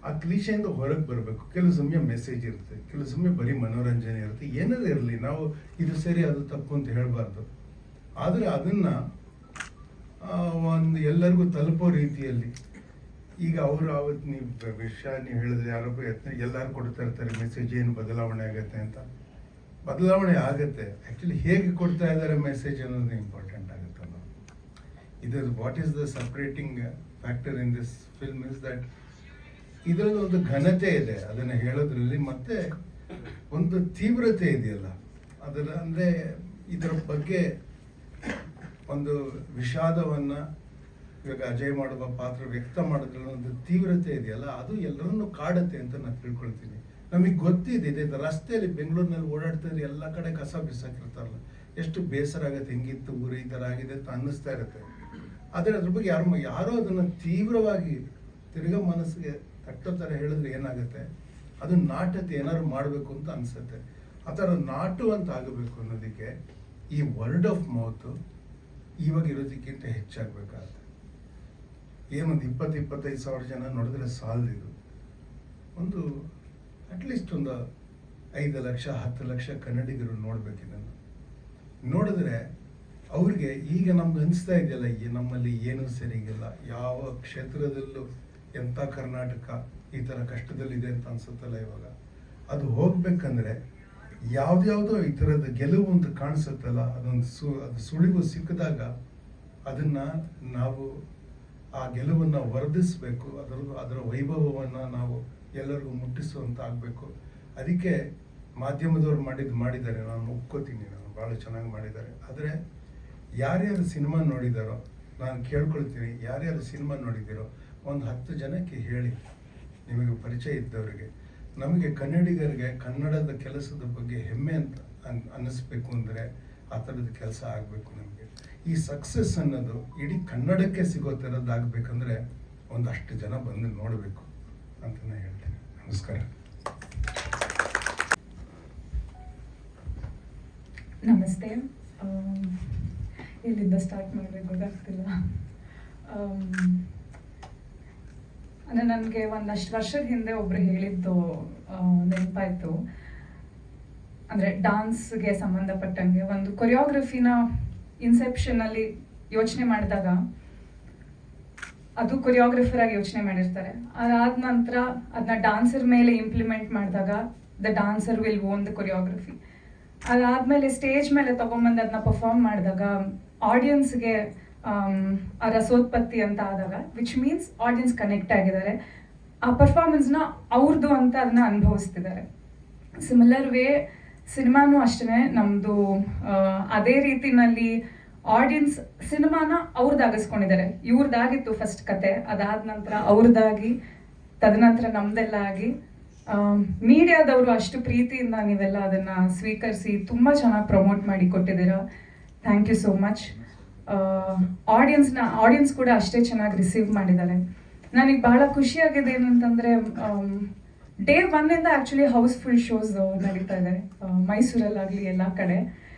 ಆ ಕ್ಲೀಶೆಯಿಂದ ಹೊರಗೆ ಬರಬೇಕು. ಕೆಲವು ಸಮಯ ಮೆಸೇಜ್ ಇರುತ್ತೆ, ಕೆಲವು ಸಮಯ ಬರೀ ಮನೋರಂಜನೆ ಇರುತ್ತೆ. ಏನಾದ್ರು ಇರಲಿ, ನಾವು ಇದು ಸರಿ ಅದು ತಪ್ಪು ಅಂತ ಹೇಳಬಾರ್ದು. ಆದರೆ ಅದನ್ನು ಒಂದು ಎಲ್ಲರಿಗೂ ತಲುಪೋ ರೀತಿಯಲ್ಲಿ, ಈಗ ಅವರು ಅವತ್ತು ನೀವು ಹೇಳಿದ್ರೆ ಯಾರೊಬ್ಬ ಎಲ್ಲರೂ ಕೊಡ್ತಾ ಇರ್ತಾರೆ ಮೆಸೇಜ್, ಏನು ಬದಲಾವಣೆ ಆಗುತ್ತೆ ಅಂತ. ಬದಲಾವಣೆ ಆಗುತ್ತೆ, ಆ್ಯಕ್ಚುಲಿ ಹೇಗೆ ಕೊಡ್ತಾ ಇದ್ದಾರೆ ಮೆಸೇಜ್ ಅನ್ನೋದು ಇಂಪಾರ್ಟೆಂಟ್ ಆಗುತ್ತಲ್ಲ. ಇದು what is the separating factor in this film is that ಇದರಲ್ಲಿ ಒಂದು ಘನತೆ ಇದೆ ಅದನ್ನು ಹೇಳೋದ್ರಲ್ಲಿ, ಮತ್ತೆ ಒಂದು ತೀವ್ರತೆ ಇದೆಯಲ್ಲ ಅದರ. ಅಂದರೆ ಇದರ ಬಗ್ಗೆ ಒಂದು ವಿಷಾದವನ್ನು ಇವಾಗ ಅಜಯ್ ಮಾಡುವ ಪಾತ್ರ ವ್ಯಕ್ತ ಮಾಡೋದ್ರಲ್ಲಿ ಒಂದು ತೀವ್ರತೆ ಇದೆಯಲ್ಲ, ಅದು ಎಲ್ಲರನ್ನೂ ಕಾಡುತ್ತೆ ಅಂತ ನಾನು ತಿಳ್ಕೊಳ್ತೀನಿ. ನಮಗೆ ಗೊತ್ತಿದೆ, ಇದೆ ರಸ್ತೆಯಲ್ಲಿ ಬೆಂಗಳೂರಿನಲ್ಲಿ ಓಡಾಡ್ತಿದ್ರೆ ಎಲ್ಲ ಕಡೆ ಕಸ ಬಿಸಾಕಿರ್ತಾರಲ್ಲ, ಎಷ್ಟು ಬೇಸರ ಆಗುತ್ತೆ, ಹೆಂಗಿತ್ತು ಊರು ಈ ಥರ ಆಗಿದೆ ಅಂತ ಅನ್ನಿಸ್ತಾ ಇರುತ್ತೆ. ಆದರೆ ಅದ್ರ ಬಗ್ಗೆ ಯಾರೋ ಅದನ್ನು ತೀವ್ರವಾಗಿ ತಿರ್ಗಾ ಮನಸ್ಸಿಗೆ ತಟ್ಟೋ ಥರ ಹೇಳಿದ್ರೆ ಏನಾಗುತ್ತೆ, ಅದು ನಾಟತೆ ಏನಾದ್ರು ಮಾಡಬೇಕು ಅಂತ ಅನಿಸುತ್ತೆ. ಆ ಥರ ನಾಟುವಂತ ಆಗಬೇಕು ಅನ್ನೋದಕ್ಕೆ ಈ ವರ್ಡ್ ಆಫ್ ಮೌತು ಇವಾಗ ಇರೋದಕ್ಕಿಂತ ಹೆಚ್ಚಾಗಬೇಕಾಗುತ್ತೆ. ಏನೊಂದು 20-25 ಸಾವಿರ ಜನ ನೋಡಿದ್ರೆ ಸಾಲದಿದು, ಒಂದು ಅಟ್ಲೀಸ್ಟ್ ಒಂದು 5 ಲಕ್ಷ 10 ಲಕ್ಷ ಕನ್ನಡಿಗರು ನೋಡ್ಬೇಕಿದನ್ನು. ನೋಡಿದ್ರೆ ಅವ್ರಿಗೆ ಈಗ ನಮ್ಗೆ ಅನಿಸ್ತಾ ಇದೆಯಲ್ಲ, ನಮ್ಮಲ್ಲಿ ಏನೂ ಸರಿಗಿಲ್ಲ, ಯಾವ ಕ್ಷೇತ್ರದಲ್ಲೂ ಎಂಥ ಕರ್ನಾಟಕ ಈ ಥರ ಕಷ್ಟದಲ್ಲಿದೆ ಅಂತ ಅನ್ಸುತ್ತಲ್ಲ ಇವಾಗ. ಅದು ಹೋಗ್ಬೇಕಂದ್ರೆ ಯಾವ್ದ್ಯಾವುದೋ ಈ ಥರದ ಗೆಲುವು ಅಂತ ಕಾಣಿಸುತ್ತಲ್ಲ, ಅದು ಸುಳಿವು ಸಿಕ್ಕಿದಾಗ ಅದನ್ನು ನಾವು ಆ ಗೆಲುವನ್ನು ವರ್ಧಿಸಬೇಕು, ಅದರ ವೈಭವವನ್ನು ನಾವು ಎಲ್ಲರಿಗೂ ಮುಟ್ಟಿಸುವಂತ ಆಗಬೇಕು. ಅದಕ್ಕೆ ಮಾಧ್ಯಮದವ್ರು ಮಾಡಿದ್ದಾರೆ, ನಾನು ಒಪ್ಕೋತೀನಿ, ನಾನು ಭಾಳ ಚೆನ್ನಾಗಿ ಮಾಡಿದ್ದಾರೆ. ಆದರೆ ಯಾರ್ಯಾರು ಸಿನಿಮಾ ನೋಡಿದಾರೋ ನಾನು ಕೇಳ್ಕೊಳ್ತೀನಿ, ಯಾರ್ಯಾರು ಸಿನಿಮಾ ನೋಡಿದ್ದೀರೋ ಒಂದು 10 ಜನಕ್ಕೆ ಹೇಳಿ, ನಿಮಗೆ ಪರಿಚಯ ಇದ್ದವರಿಗೆ. ನಮಗೆ ಕನ್ನಡಿಗರಿಗೆ ಕನ್ನಡದ ಕೆಲಸದ ಬಗ್ಗೆ ಹೆಮ್ಮೆ ಅಂತ ಅನ್ನಿಸ್ಬೇಕು ಅಂದರೆ ಆ ಥರದ ಕೆಲಸ ಆಗಬೇಕು. ನಮಗೆ ಈ ಸಕ್ಸಸ್ ಅನ್ನೋದು ಇಡೀ ಕನ್ನಡಕ್ಕೆ ಸಿಗೋ ಥರದ್ದಾಗಬೇಕಂದ್ರೆ ಒಂದಷ್ಟು ಜನ ಬಂದು ನೋಡಬೇಕು ಅಂತ ನಾನು ಹೇಳ್ತೀನಿ. ನಮಸ್ಕಾರ. ನಮಸ್ತೆ. ಇಲ್ಲಿಂದ ಸ್ಟಾರ್ಟ್ ಮಾಡಬೇಕು ಗೊತ್ತಾಗ್ತಿಲ್ಲ. ಅಂದರೆ ನನಗೆ ಒಂದಷ್ಟು ವರ್ಷದ ಹಿಂದೆ ಒಬ್ರು ಹೇಳಿದ್ದು ನೆನಪಾಯಿತು. ಅಂದರೆ ಡಾನ್ಸ್ಗೆ ಸಂಬಂಧಪಟ್ಟಂಗೆ ಒಂದು ಕೊರಿಯೋಗ್ರಫಿನ ಇನ್ಸೆಪ್ಷನಲ್ಲಿ ಯೋಚನೆ ಮಾಡಿದಾಗ ಅದು ಕೊರಿಯೋಗ್ರಫರ್ ಆಗಿ ಯೋಚನೆ ಮಾಡಿರ್ತಾರೆ. ಅದಾದ ನಂತರ ಅದನ್ನ ಡಾನ್ಸರ್ ಮೇಲೆ ಇಂಪ್ಲಿಮೆಂಟ್ ಮಾಡಿದಾಗ the dancer will own the choreography. ಅದಾದಮೇಲೆ ಸ್ಟೇಜ್ ಮೇಲೆ ತೊಗೊಂಬಂದು ಅದನ್ನ ಪರ್ಫಾರ್ಮ್ ಮಾಡಿದಾಗ ಆಡಿಯನ್ಸ್ಗೆ ಆ ರಸೋತ್ಪತ್ತಿ ಅಂತ ಆದಾಗ ವಿಚ್ ಮೀನ್ಸ್ ಆಡಿಯನ್ಸ್ ಕನೆಕ್ಟ್ ಆಗಿದ್ದಾರೆ, ಆ ಪರ್ಫಾರ್ಮೆನ್ಸ್ನ ಅವ್ರದ್ದು ಅಂತ ಅದನ್ನ ಅನುಭವಿಸ್ತಿದ್ದಾರೆ. ಸಿಮಿಲರ್ ವೇ ಸಿನಿಮಾನೂ ಅಷ್ಟೇ ನಮ್ಮದು ಅದೇ ರೀತಿನಲ್ಲಿ ಆಡಿಯನ್ಸ್ ಸಿನಿಮಾನ ಅವ್ರದ್ದಾಗಿಸ್ಕೊಂಡಿದ್ದಾರೆ. ಇವ್ರದ್ದಾಗಿತ್ತು ಫಸ್ಟ್ ಕತೆ, ಅದಾದ ನಂತರ ಅವ್ರದ್ದಾಗಿ ತದನಂತರ ನಮ್ದೆಲ್ಲ ಆಗಿ ಮೀಡಿಯಾದವರು ಅಷ್ಟು ಪ್ರೀತಿಯಿಂದ ನೀವೆಲ್ಲ ಅದನ್ನ ಸ್ವೀಕರಿಸಿ ತುಂಬ ಚೆನ್ನಾಗಿ ಪ್ರಮೋಟ್ ಮಾಡಿ ಕೊಟ್ಟಿದ್ದೀರಾ. Thank you so much. Audience ಕೂಡ ಅಷ್ಟೇ ಚೆನ್ನಾಗಿ ರಿಸೀವ್ ಮಾಡಿದ್ದಾರೆ. ನನಗೆ ಬಹಳ ಖುಷಿಯಾಗಿದೆ ಏನಂತಂದರೆ ಡೇ ಒನ್ನಿಂದ ಆ್ಯಕ್ಚುಲಿ ಹೌಸ್ಫುಲ್ ಶೋಸ್ ನಡೀತಾ ಇದೆ ಮೈಸೂರಲ್ಲಾಗಲಿ ಎಲ್ಲ ಕಡೆ.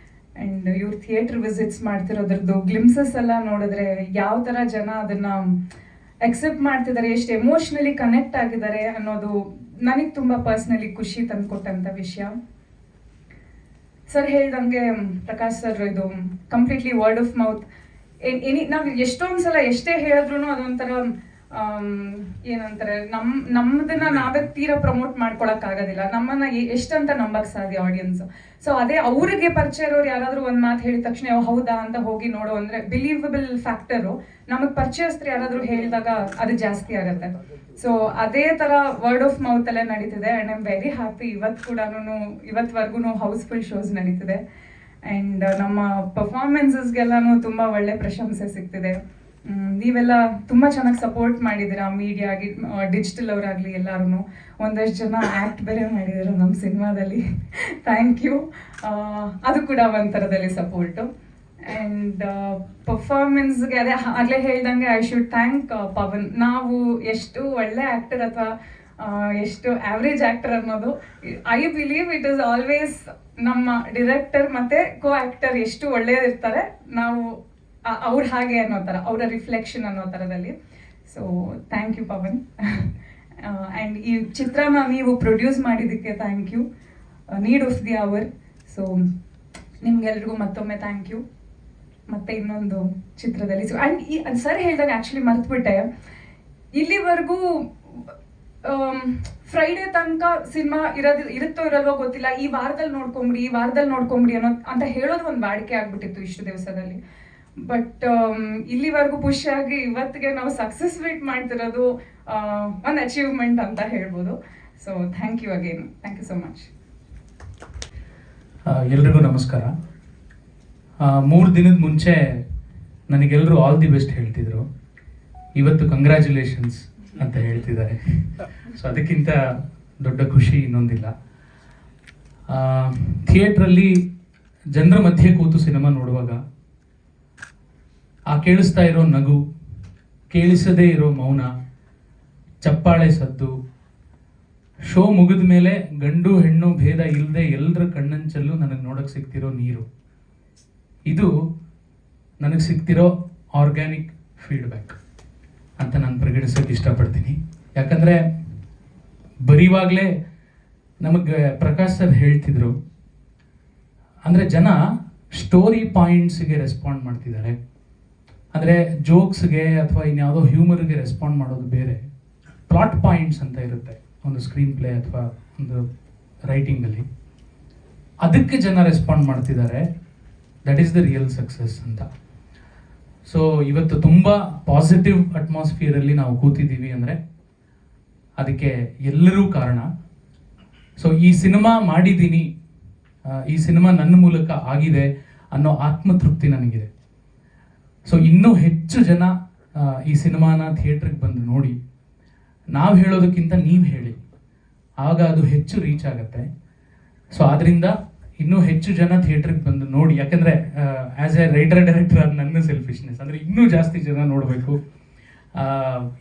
ಆ್ಯಂಡ್ ಇವ್ರು ಥಿಯೇಟ್ರ್ ವಿಸಿಟ್ಸ್ ಮಾಡ್ತಿರೋದ್ರದ್ದು ಗ್ಲಿಮ್ಸಸ್ ಎಲ್ಲ ನೋಡಿದ್ರೆ ಯಾವ ಥರ ಜನ ಅದನ್ನು ಎಕ್ಸೆಪ್ಟ್ ಮಾಡ್ತಿದ್ದಾರೆ, ಎಷ್ಟು ಎಮೋಷ್ನಲಿ ಕನೆಕ್ಟ್ ಆಗಿದ್ದಾರೆ ಅನ್ನೋದು ನನಗೆ ತುಂಬ ಪರ್ಸ್ನಲಿ ಖುಷಿ ತಂದುಕೊಟ್ಟಂಥ ವಿಷಯ. ಸರ್ ಹೇಳ್ದಂಗೆ ಪ್ರಕಾಶ್ ಸರ್ ಇದು ಕಂಪ್ಲೀಟ್ಲಿ ವರ್ಡ್ ಆಫ್ ಮೌತ್. ನಾವು ಎಷ್ಟೊಂದು ಸಲ ಎಷ್ಟೇ ಹೇಳಿದ್ರು ಅದೊಂಥರ ಏನಂತಾರೆ ನಮ್ಮದನ್ನ ನಾವೇ ತೀರಾ ಪ್ರಮೋಟ್ ಮಾಡ್ಕೊಳಕ್ಕಾಗೋದಿಲ್ಲ, ನಮ್ಮನ್ನ ಎಷ್ಟಂತ ನಂಬಕ್ ಸಾಧ್ಯ ಆಡಿಯನ್ಸ್. ಸೊ ಅದೇ ಅವ್ರಿಗೆ ಪರಿಚಯ ಇರೋರು ಯಾರಾದ್ರೂ ಒಂದ್ ಮಾತು ಹೇಳಿದ ತಕ್ಷಣ ಹೌದಾ ಅಂತ ಹೋಗಿ ನೋಡೋ ಅಂದ್ರೆ ಬಿಲೀವಬಲ್ ಫ್ಯಾಕ್ಟರು. ನಮಗ್ ಪರಿಚಯಸ್ಥರು ಯಾರಾದ್ರೂ ಹೇಳಿದಾಗ ಅದು ಜಾಸ್ತಿ ಆಗತ್ತೆ. ಸೊ ಅದೇ ತರ ವರ್ಡ್ ಆಫ್ ಮೌತ್ ಅಲ್ಲೇ ನಡೀತಿದೆ. And I am very happy. ಇವತ್ವರೆಗೂ ಹೌಸ್ಫುಲ್ ಶೋಸ್ ನಡೀತಿದೆ. ಅಂಡ್ ನಮ್ಮ ಪರ್ಫಾರ್ಮೆನ್ಸಸ್ಗೆಲ್ಲಾನು ತುಂಬಾ ಒಳ್ಳೆ ಪ್ರಶಂಸೆ ಸಿಗ್ತಿದೆ. ನೀವೆಲ್ಲ ತುಂಬಾ ಚೆನ್ನಾಗಿ ಸಪೋರ್ಟ್ ಮಾಡಿದ್ದೀರಾ, ಮೀಡಿಯಾ ಆಗಿ ಡಿಜಿಟಲ್ ಅವರಾಗ್ಲಿ ಎಲ್ಲರೂ. ಒಂದಷ್ಟು ಜನ ಆ್ಯಕ್ಟ್ ಬೇರೆ ಮಾಡಿದ್ರು ನಮ್ಮ ಸಿನಿಮಾದಲ್ಲಿ, ಥ್ಯಾಂಕ್ ಯು. ಅದು ಕೂಡ ಒಂಥರದಲ್ಲಿ ಸಪೋರ್ಟು. ಆ್ಯಂಡ್ ಪರ್ಫಾರ್ಮೆನ್ಸ್ಗೆ ಅದೇ ಆಗಲೇ ಹೇಳ್ದಂಗೆ ಐ ಶುಡ್ ಥ್ಯಾಂಕ್ ಪವನ್. ನಾವು ಎಷ್ಟು ಒಳ್ಳೆ ಆ್ಯಕ್ಟರ್ ಅಥವಾ ಎಷ್ಟು ಆವ್ರೇಜ್ ಆ್ಯಕ್ಟರ್ ಅನ್ನೋದು I believe it is always ನಮ್ಮ ಡಿರೆಕ್ಟರ್ ಮತ್ತು ಕೋ ಆ್ಯಕ್ಟರ್ ಎಷ್ಟು ಒಳ್ಳೆಯದಿರ್ತಾರೆ, ನಾವು ಅವ್ರು ಹಾಗೆ ಅನ್ನೋ ಥರ, ಅವರ ರಿಫ್ಲೆಕ್ಷನ್ ಅನ್ನೋ ಥರದಲ್ಲಿ. So thank you Pavan. And ಈ ಚಿತ್ರನ ನೀವು ಪ್ರೊಡ್ಯೂಸ್ ಮಾಡಿದ್ದಕ್ಕೆ thank you. Need of the hour. So ನಿಮ್ಗೆಲ್ರಿಗೂ ಮತ್ತೊಮ್ಮೆ ಥ್ಯಾಂಕ್ ಯು. ಮತ್ತೆ ಇನ್ನೊಂದು ಚಿತ್ರದಲ್ಲಿ ಆ್ಯಂಡ್ ಅದು ಸರ್ ಹೇಳಿದಾಗ ಆ್ಯಕ್ಚುಲಿ ಮರ್ತ್ಬಿಟ್ಟೆ, ಇಲ್ಲಿವರೆಗೂ ಫ್ರೈಡೇ ತನಕ ಸಿನಿಮಾ ಇರುತ್ತೋ ಇರಲ್ವೋ ಗೊತ್ತಿಲ್ಲ, ಈ ವಾರದಲ್ಲಿ ನೋಡ್ಕೊಂಬಿಡಿ ಅಂತ ಹೇಳೋದು ಒಂದು ವಾಡಿಕೆ ಆಗ್ಬಿಟ್ಟಿತ್ತು ಇಷ್ಟು ದಿವಸದಲ್ಲಿ. ಬಟ್ ಇಲ್ಲಿವರೆಗೂ ಖುಷಿಯಾಗಿ ಇವತ್ತಿಗೆ ನಾವು ಸಕ್ಸಸ್ ರೇಟ್ ಮಾಡ್ತಿರೋದು ಒಂದು ಅಚೀವ್ಮೆಂಟ್ ಅಂತ ಹೇಳ್ಬೋದು. So thank you again. Thank you so much. ಎಲ್ರಿಗೂ ನಮಸ್ಕಾರ. 3 ದಿನದ ಮುಂಚೆ ನನಗೆಲ್ಲರೂ ಆಲ್ ದಿ ಬೆಸ್ಟ್ ಹೇಳ್ತಿದ್ರು, ಇವತ್ತು ಕಂಗ್ರ್ಯಾಚುಲೇಷನ್ಸ್ ಅಂತ ಹೇಳ್ತಿದ್ದಾರೆ. ಸೊ ಅದಕ್ಕಿಂತ ದೊಡ್ಡ ಖುಷಿ ಇನ್ನೊಂದಿಲ್ಲ. ಥಿಯೇಟ್ರಲ್ಲಿ ಜನರ ಮಧ್ಯೆ ಕೂತು ಸಿನಿಮಾ ನೋಡುವಾಗ ಆ ಕೇಳಿಸ್ತಾ ಇರೋ ನಗು, ಕೇಳಿಸದೇ ಇರೋ ಮೌನ, ಚಪ್ಪಾಳೆ ಸದ್ದು, ಶೋ ಮುಗಿದ ಮೇಲೆ ಗಂಡು ಹೆಣ್ಣು ಭೇದ ಇಲ್ಲದೆ ಎಲ್ಲರ ಕಣ್ಣಂಚಲ್ಲೂ ನನಗೆ ನೋಡಕ್ಕೆ ಸಿಗ್ತಿರೋ ನೀರು, ಇದು ನನಗೆ ಸಿಗ್ತಿರೋ ಆರ್ಗ್ಯಾನಿಕ್ ಫೀಡ್ಬ್ಯಾಕ್ ಅಂತ ನಾನು ಪ್ರಕಟಿಸೋಕೆ ಇಷ್ಟಪಡ್ತೀನಿ. ಯಾಕಂದರೆ ಬರೀವಾಗಲೇ ನಮಗೆ ಪ್ರಕಾಶ್ ಸರ್ ಹೇಳ್ತಿದ್ರು, ಅಂದರೆ ಜನ ಸ್ಟೋರಿ ಪಾಯಿಂಟ್ಸ್ಗೆ ರೆಸ್ಪಾಂಡ್ ಮಾಡ್ತಿದ್ದಾರೆ, ಅಂದರೆ ಜೋಕ್ಸ್ಗೆ ಅಥವಾ ಇನ್ಯಾವುದೋ ಹ್ಯೂಮರ್ಗೆ ರೆಸ್ಪಾಂಡ್ ಮಾಡೋದು ಬೇರೆ. ಪ್ಲಾಟ್ ಪಾಯಿಂಟ್ಸ್ ಅಂತ ಇರುತ್ತೆ ಒಂದು ಸ್ಕ್ರೀನ್ ಪ್ಲೇ ಅಥವಾ ಒಂದು ರೈಟಿಂಗಲ್ಲಿ, ಅದಕ್ಕೆ ಜನ ರೆಸ್ಪಾಂಡ್ ಮಾಡ್ತಿದ್ದಾರೆ. That is the real success ಅಂತ. ಸೊ ಇವತ್ತು ತುಂಬ ಪಾಸಿಟಿವ್ ಅಟ್ಮಾಸ್ಫಿಯರಲ್ಲಿ ನಾವು ಕೂತಿದ್ದೀವಿ ಅಂದರೆ ಅದಕ್ಕೆ ಎಲ್ಲರೂ ಕಾರಣ. ಸೊ ಈ ಸಿನಿಮಾ ಮಾಡಿದ್ದೀನಿ, ಈ ಸಿನಿಮಾ ನನ್ನ ಮೂಲಕ ಆಗಿದೆ ಅನ್ನೋ ಆತ್ಮತೃಪ್ತಿ ನನಗಿದೆ. ಸೊ ಇನ್ನೂ ಹೆಚ್ಚು ಜನ ಈ ಸಿನಿಮಾನ ಥಿಯೇಟ್ರಿಗೆ ಬಂದು ನೋಡಿ, ನಾವು ಹೇಳೋದಕ್ಕಿಂತ ನೀವು ಹೇಳಿ, ಆಗ ಅದು ಹೆಚ್ಚು ರೀಚ್ ಆಗುತ್ತೆ. ಸೊ ಆದ್ದರಿಂದ ಇನ್ನೂ ಹೆಚ್ಚು ಜನ ಥಿಯೇಟ್ರಿಗೆ ಬಂದು ನೋಡಿ. ಯಾಕೆಂದರೆ ಆ್ಯಸ್ ಎ ರೈಟರ್ ಡೈರೆಕ್ಟರ್ ಅದು ನನ್ನ ಸೆಲ್ಫಿಶ್ನೆಸ್, ಅಂದರೆ ಇನ್ನೂ ಜಾಸ್ತಿ ಜನ ನೋಡಬೇಕು,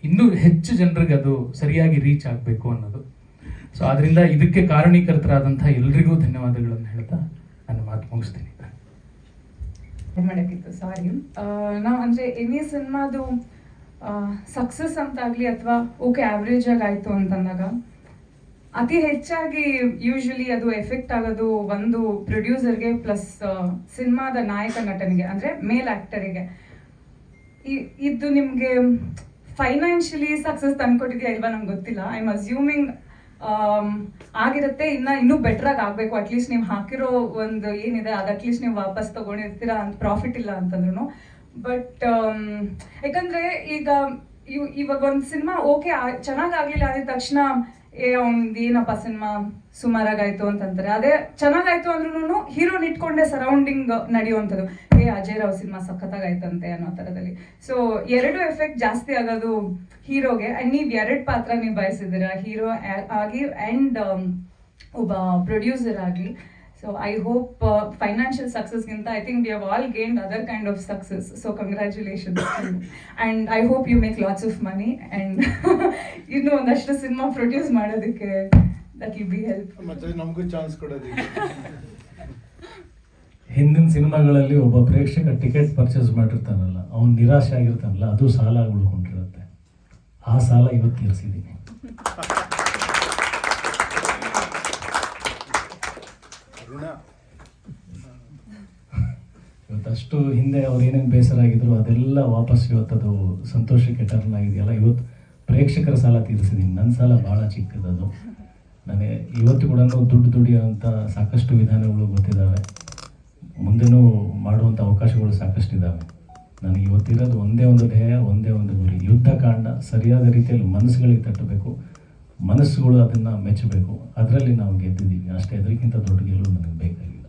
ಇನ್ನೂ ಹೆಚ್ಚು ಜನರಿಗೆ ಅದು ಸರಿಯಾಗಿ ರೀಚ್ ಆಗಬೇಕು ಅನ್ನೋದು. ಸೊ ಆದ್ದರಿಂದ ಇದಕ್ಕೆ ಕಾರಣೀಕರ್ತರಾದಂಥ ಎಲ್ರಿಗೂ ಧನ್ಯವಾದಗಳನ್ನು ಹೇಳ್ತಾ ನನ್ನ ಮಾತು ಮುಗಿಸ್ತೀನಿ. ಮಾಡೋಕ್ಕಿತ್ತು, ಸಾರಿ. ನಾವು ಅಂದರೆ ಎನಿ ಸಿನಿಮಾದು ಸಕ್ಸಸ್ ಅಂತಾಗಲಿ ಅಥವಾ ಓಕೆ ಆವ್ರೇಜ್ ಆಗಿ ಆಯಿತು ಅಂತಂದಾಗ ಅತಿ ಹೆಚ್ಚಾಗಿ ಯೂಶ್ವಲಿ ಅದು ಎಫೆಕ್ಟ್ ಆಗೋದು ಒಂದು ಪ್ರೊಡ್ಯೂಸರ್ಗೆ ಪ್ಲಸ್ ಸಿನಿಮಾದ ನಾಯಕ ನಟನಿಗೆ, ಅಂದರೆ ಮೇಲ್ ಆ್ಯಕ್ಟರಿಗೆ. ಇದು ನಿಮಗೆ ಫೈನಾನ್ಷಿಯಲಿ ಸಕ್ಸಸ್ ತಂದ್ಕೊಟ್ಟಿದೆಯಾ ಇಲ್ವಾ ನಂಗೆ ಗೊತ್ತಿಲ್ಲ. ಐ ಆಮ್ ಅಸ್ಯೂಮಿಂಗ್ ಆಗಿರುತ್ತೆ. ಇನ್ನೂ ಬೆಟ್ರಾಗಿ ಆಗಬೇಕು. ಅಟ್ಲೀಸ್ಟ್ ನೀವು ಹಾಕಿರೋ ಒಂದು ಏನಿದೆ ಅದು ಅಟ್ಲೀಸ್ಟ್ ನೀವು ವಾಪಸ್ ತೊಗೊಂಡಿರ್ತೀರಾ ಅಂತ ಪ್ರಾಫಿಟ್ ಇಲ್ಲ ಅಂತಂದ್ರೂ. ಬಟ್ ಯಾಕಂದರೆ ಈಗ ಇವಾಗ ಒಂದು ಸಿನಿಮಾ ಓಕೆ ಚೆನ್ನಾಗಾಗಲಿಲ್ಲ ಅಂದಿದ ತಕ್ಷಣ ಅವ್ನಿಗೆ ಏನಪ್ಪ ಸಿನಿಮಾ ಸುಮಾರಾಗಾಯ್ತು ಅಂತಂತಾರೆ. ಅದೇ ಚೆನ್ನಾಗಾಯ್ತು ಅಂದ್ರೂ ಹೀರೋನ್ ಇಟ್ಕೊಂಡೆ ಸರೌಂಡಿಂಗ್ ನಡೆಯುವಂಥದ್ದು, ಅಜಯ್ ರಾವ್ ಸಿನಿಮಾ ಸಖತ್ತಾಗಾಯ್ತಂತೆ ಅನ್ನೋ ಥರದಲ್ಲಿ. ಸೊ 2 ಎಫೆಕ್ಟ್ ಜಾಸ್ತಿ ಆಗೋದು ಹೀರೋಗೆ. ಆ್ಯಂಡ್ ನೀವು 2 ಪಾತ್ರ ನಿಭಾಯಿಸಿದ್ದೀರಾ, ಹೀರೋ ಆಗಿ ಆ್ಯಂಡ್ ಒಬ್ಬ ಪ್ರೊಡ್ಯೂಸರ್ ಆಗಿ. So I hope financial success ginta I think we have all gained other kind of success. So congratulations to you. And I hope you make lots of money and ಇನ್ನೂ ಒಂದಷ್ಟು cinema produce ಮಾಡೋದಕ್ಕೆ that will be helpful. ಮತ್ತೆ ನಮಗೂ chance ಕೊಡೋದಕ್ಕೆ. ಹಿಂದಿನ ಸಿನಿಮಾಗಳಲ್ಲಿ ಒಬ್ಬ ಪ್ರೇಕ್ಷಕ ಟಿಕೆಟ್ ಪರ್ಚೇಸ್ ಮಾಡಿರ್ತಾನಲ್ಲ, ಅವ್ನು ನಿರಾಶೆ ಆಗಿರ್ತಾನಲ್ಲ, ಅದು ಸಾಲ ಉಳ್ಕೊಂಡಿರುತ್ತೆ. ಆ ಸಾಲ ಇವತ್ತು ತೀರಿಸಿದ್ದೀನಿ. ಇವತ್ತಷ್ಟು ಹಿಂದೆ ಅವ್ರು ಏನೇನು ಬೇಸರ ಆಗಿದ್ರು ಅದೆಲ್ಲ ವಾಪಸ್ ಇವತ್ತದು ಸಂತೋಷಕ್ಕೆ ಟರ್ನ್ ಆಗಿದೆಯಲ್ಲ. ಇವತ್ತು ಪ್ರೇಕ್ಷಕರ ಸಾಲ ತೀರಿಸಿದ್ದೀನಿ. ನನ್ನ ಸಾಲ ಭಾಳ ಚಿಕ್ಕದದು. ನನಗೆ ಇವತ್ತು ಕೂಡ ದುಡ್ಡು ದುಡಿಯೋಂಥ ಸಾಕಷ್ಟು ವಿಧಾನಗಳು ಗೊತ್ತಿದ್ದಾವೆ, ಮುಂದೆನೂ ಮಾಡುವಂಥ ಅವಕಾಶಗಳು ಸಾಕಷ್ಟಿದ್ದಾವೆ. ನನಗೆ ಇವತ್ತಿರೋದು ಒಂದೇ ಒಂದು ಧ್ಯೇಯ, ಒಂದೇ ಒಂದು ಗುರಿ. ಯುದ್ಧಕಾಂಡ ಸರಿಯಾದ ರೀತಿಯಲ್ಲಿ ಮನಸ್ಸುಗಳಿಗೆ ತಟ್ಟಬೇಕು, ಮನಸ್ಸುಗಳು ಅದನ್ನು ಮೆಚ್ಚಬೇಕು. ಅದರಲ್ಲಿ ನಾವು ಗೆದ್ದಿದ್ದೀವಿ ಅಷ್ಟೇ. ಅದಕ್ಕಿಂತ ದೊಡ್ಡ ಗೆಲುವು ನನಗೆ ಬೇಕಾಗಿಲ್ಲ.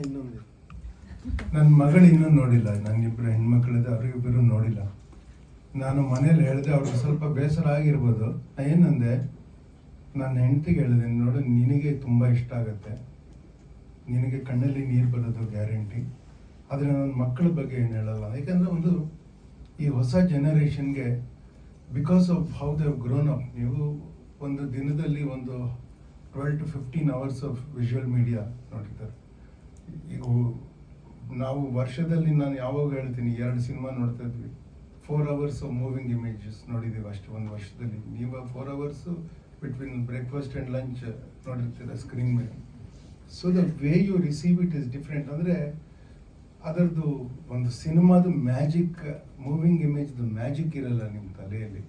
ಇನ್ನೊಂದು, ನನ್ನ ಮಗಳು ಇನ್ನೂ ನೋಡಿಲ್ಲ. ನನ್ನಿಬ್ಬರು ಹೆಣ್ಮಕ್ಳಿದೆ, ಅವರಿಬ್ಬರು ನೋಡಿಲ್ಲ. ನಾನು ಮನೇಲಿ ಹೇಳಿದೆ, ಅವ್ರಿಗೆ ಸ್ವಲ್ಪ ಬೇಸರ ಆಗಿರ್ಬೋದು. ಏನಂದೆ, ನನ್ನ ಹೆಂಡತಿಗೆ ಹೇಳಿದೆ, ನೋಡು ನಿನಗೆ ತುಂಬ ಇಷ್ಟ ಆಗುತ್ತೆ, ನಿನಗೆ ಕಣ್ಣಲ್ಲಿ ನೀರು ಬರೋದು ಗ್ಯಾರಂಟಿ. ಆದರೆ ನನ್ನ ಮಕ್ಕಳ ಬಗ್ಗೆ ಏನು ಹೇಳಲ್ಲ. ಯಾಕಂದರೆ ಈ ಹೊಸ ಜನರೇಷನ್ಗೆ because of how they have grown up, ನೀವು ಒಂದು ದಿನದಲ್ಲಿ 12 to 15 hours of visual media ನೋಡಿದ್ದಾರೆ. ಈಗ ನಾವು ವರ್ಷದಲ್ಲಿ, ನಾನು ಯಾವಾಗ ಹೇಳ್ತೀನಿ, 2 ಸಿನಿಮಾ ನೋಡ್ತಾ ಇದ್ವಿ, 4 hours ಆಫ್ ಮೂವಿಂಗ್ ಇಮೇಜಸ್ ನೋಡಿದ್ದೀವಿ ಅಷ್ಟು ಒಂದು ವರ್ಷದಲ್ಲಿ. ನೀವು 4 hours between breakfast and lunch ನೋಡಿರ್ತೀರ ಸ್ಕ್ರೀನ್ ಮೇಲೆ. So the way you receive it is different. ಅಂದರೆ ಅದರದ್ದು ಒಂದು ಸಿನಿಮಾದ ಮ್ಯಾಜಿಕ್, ಮೂವಿಂಗ್ ಇಮೇಜ್ದು ಮ್ಯಾಜಿಕ್ ಇರಲ್ಲ ನಿಮ್ಮ ತಲೆಯಲ್ಲಿ.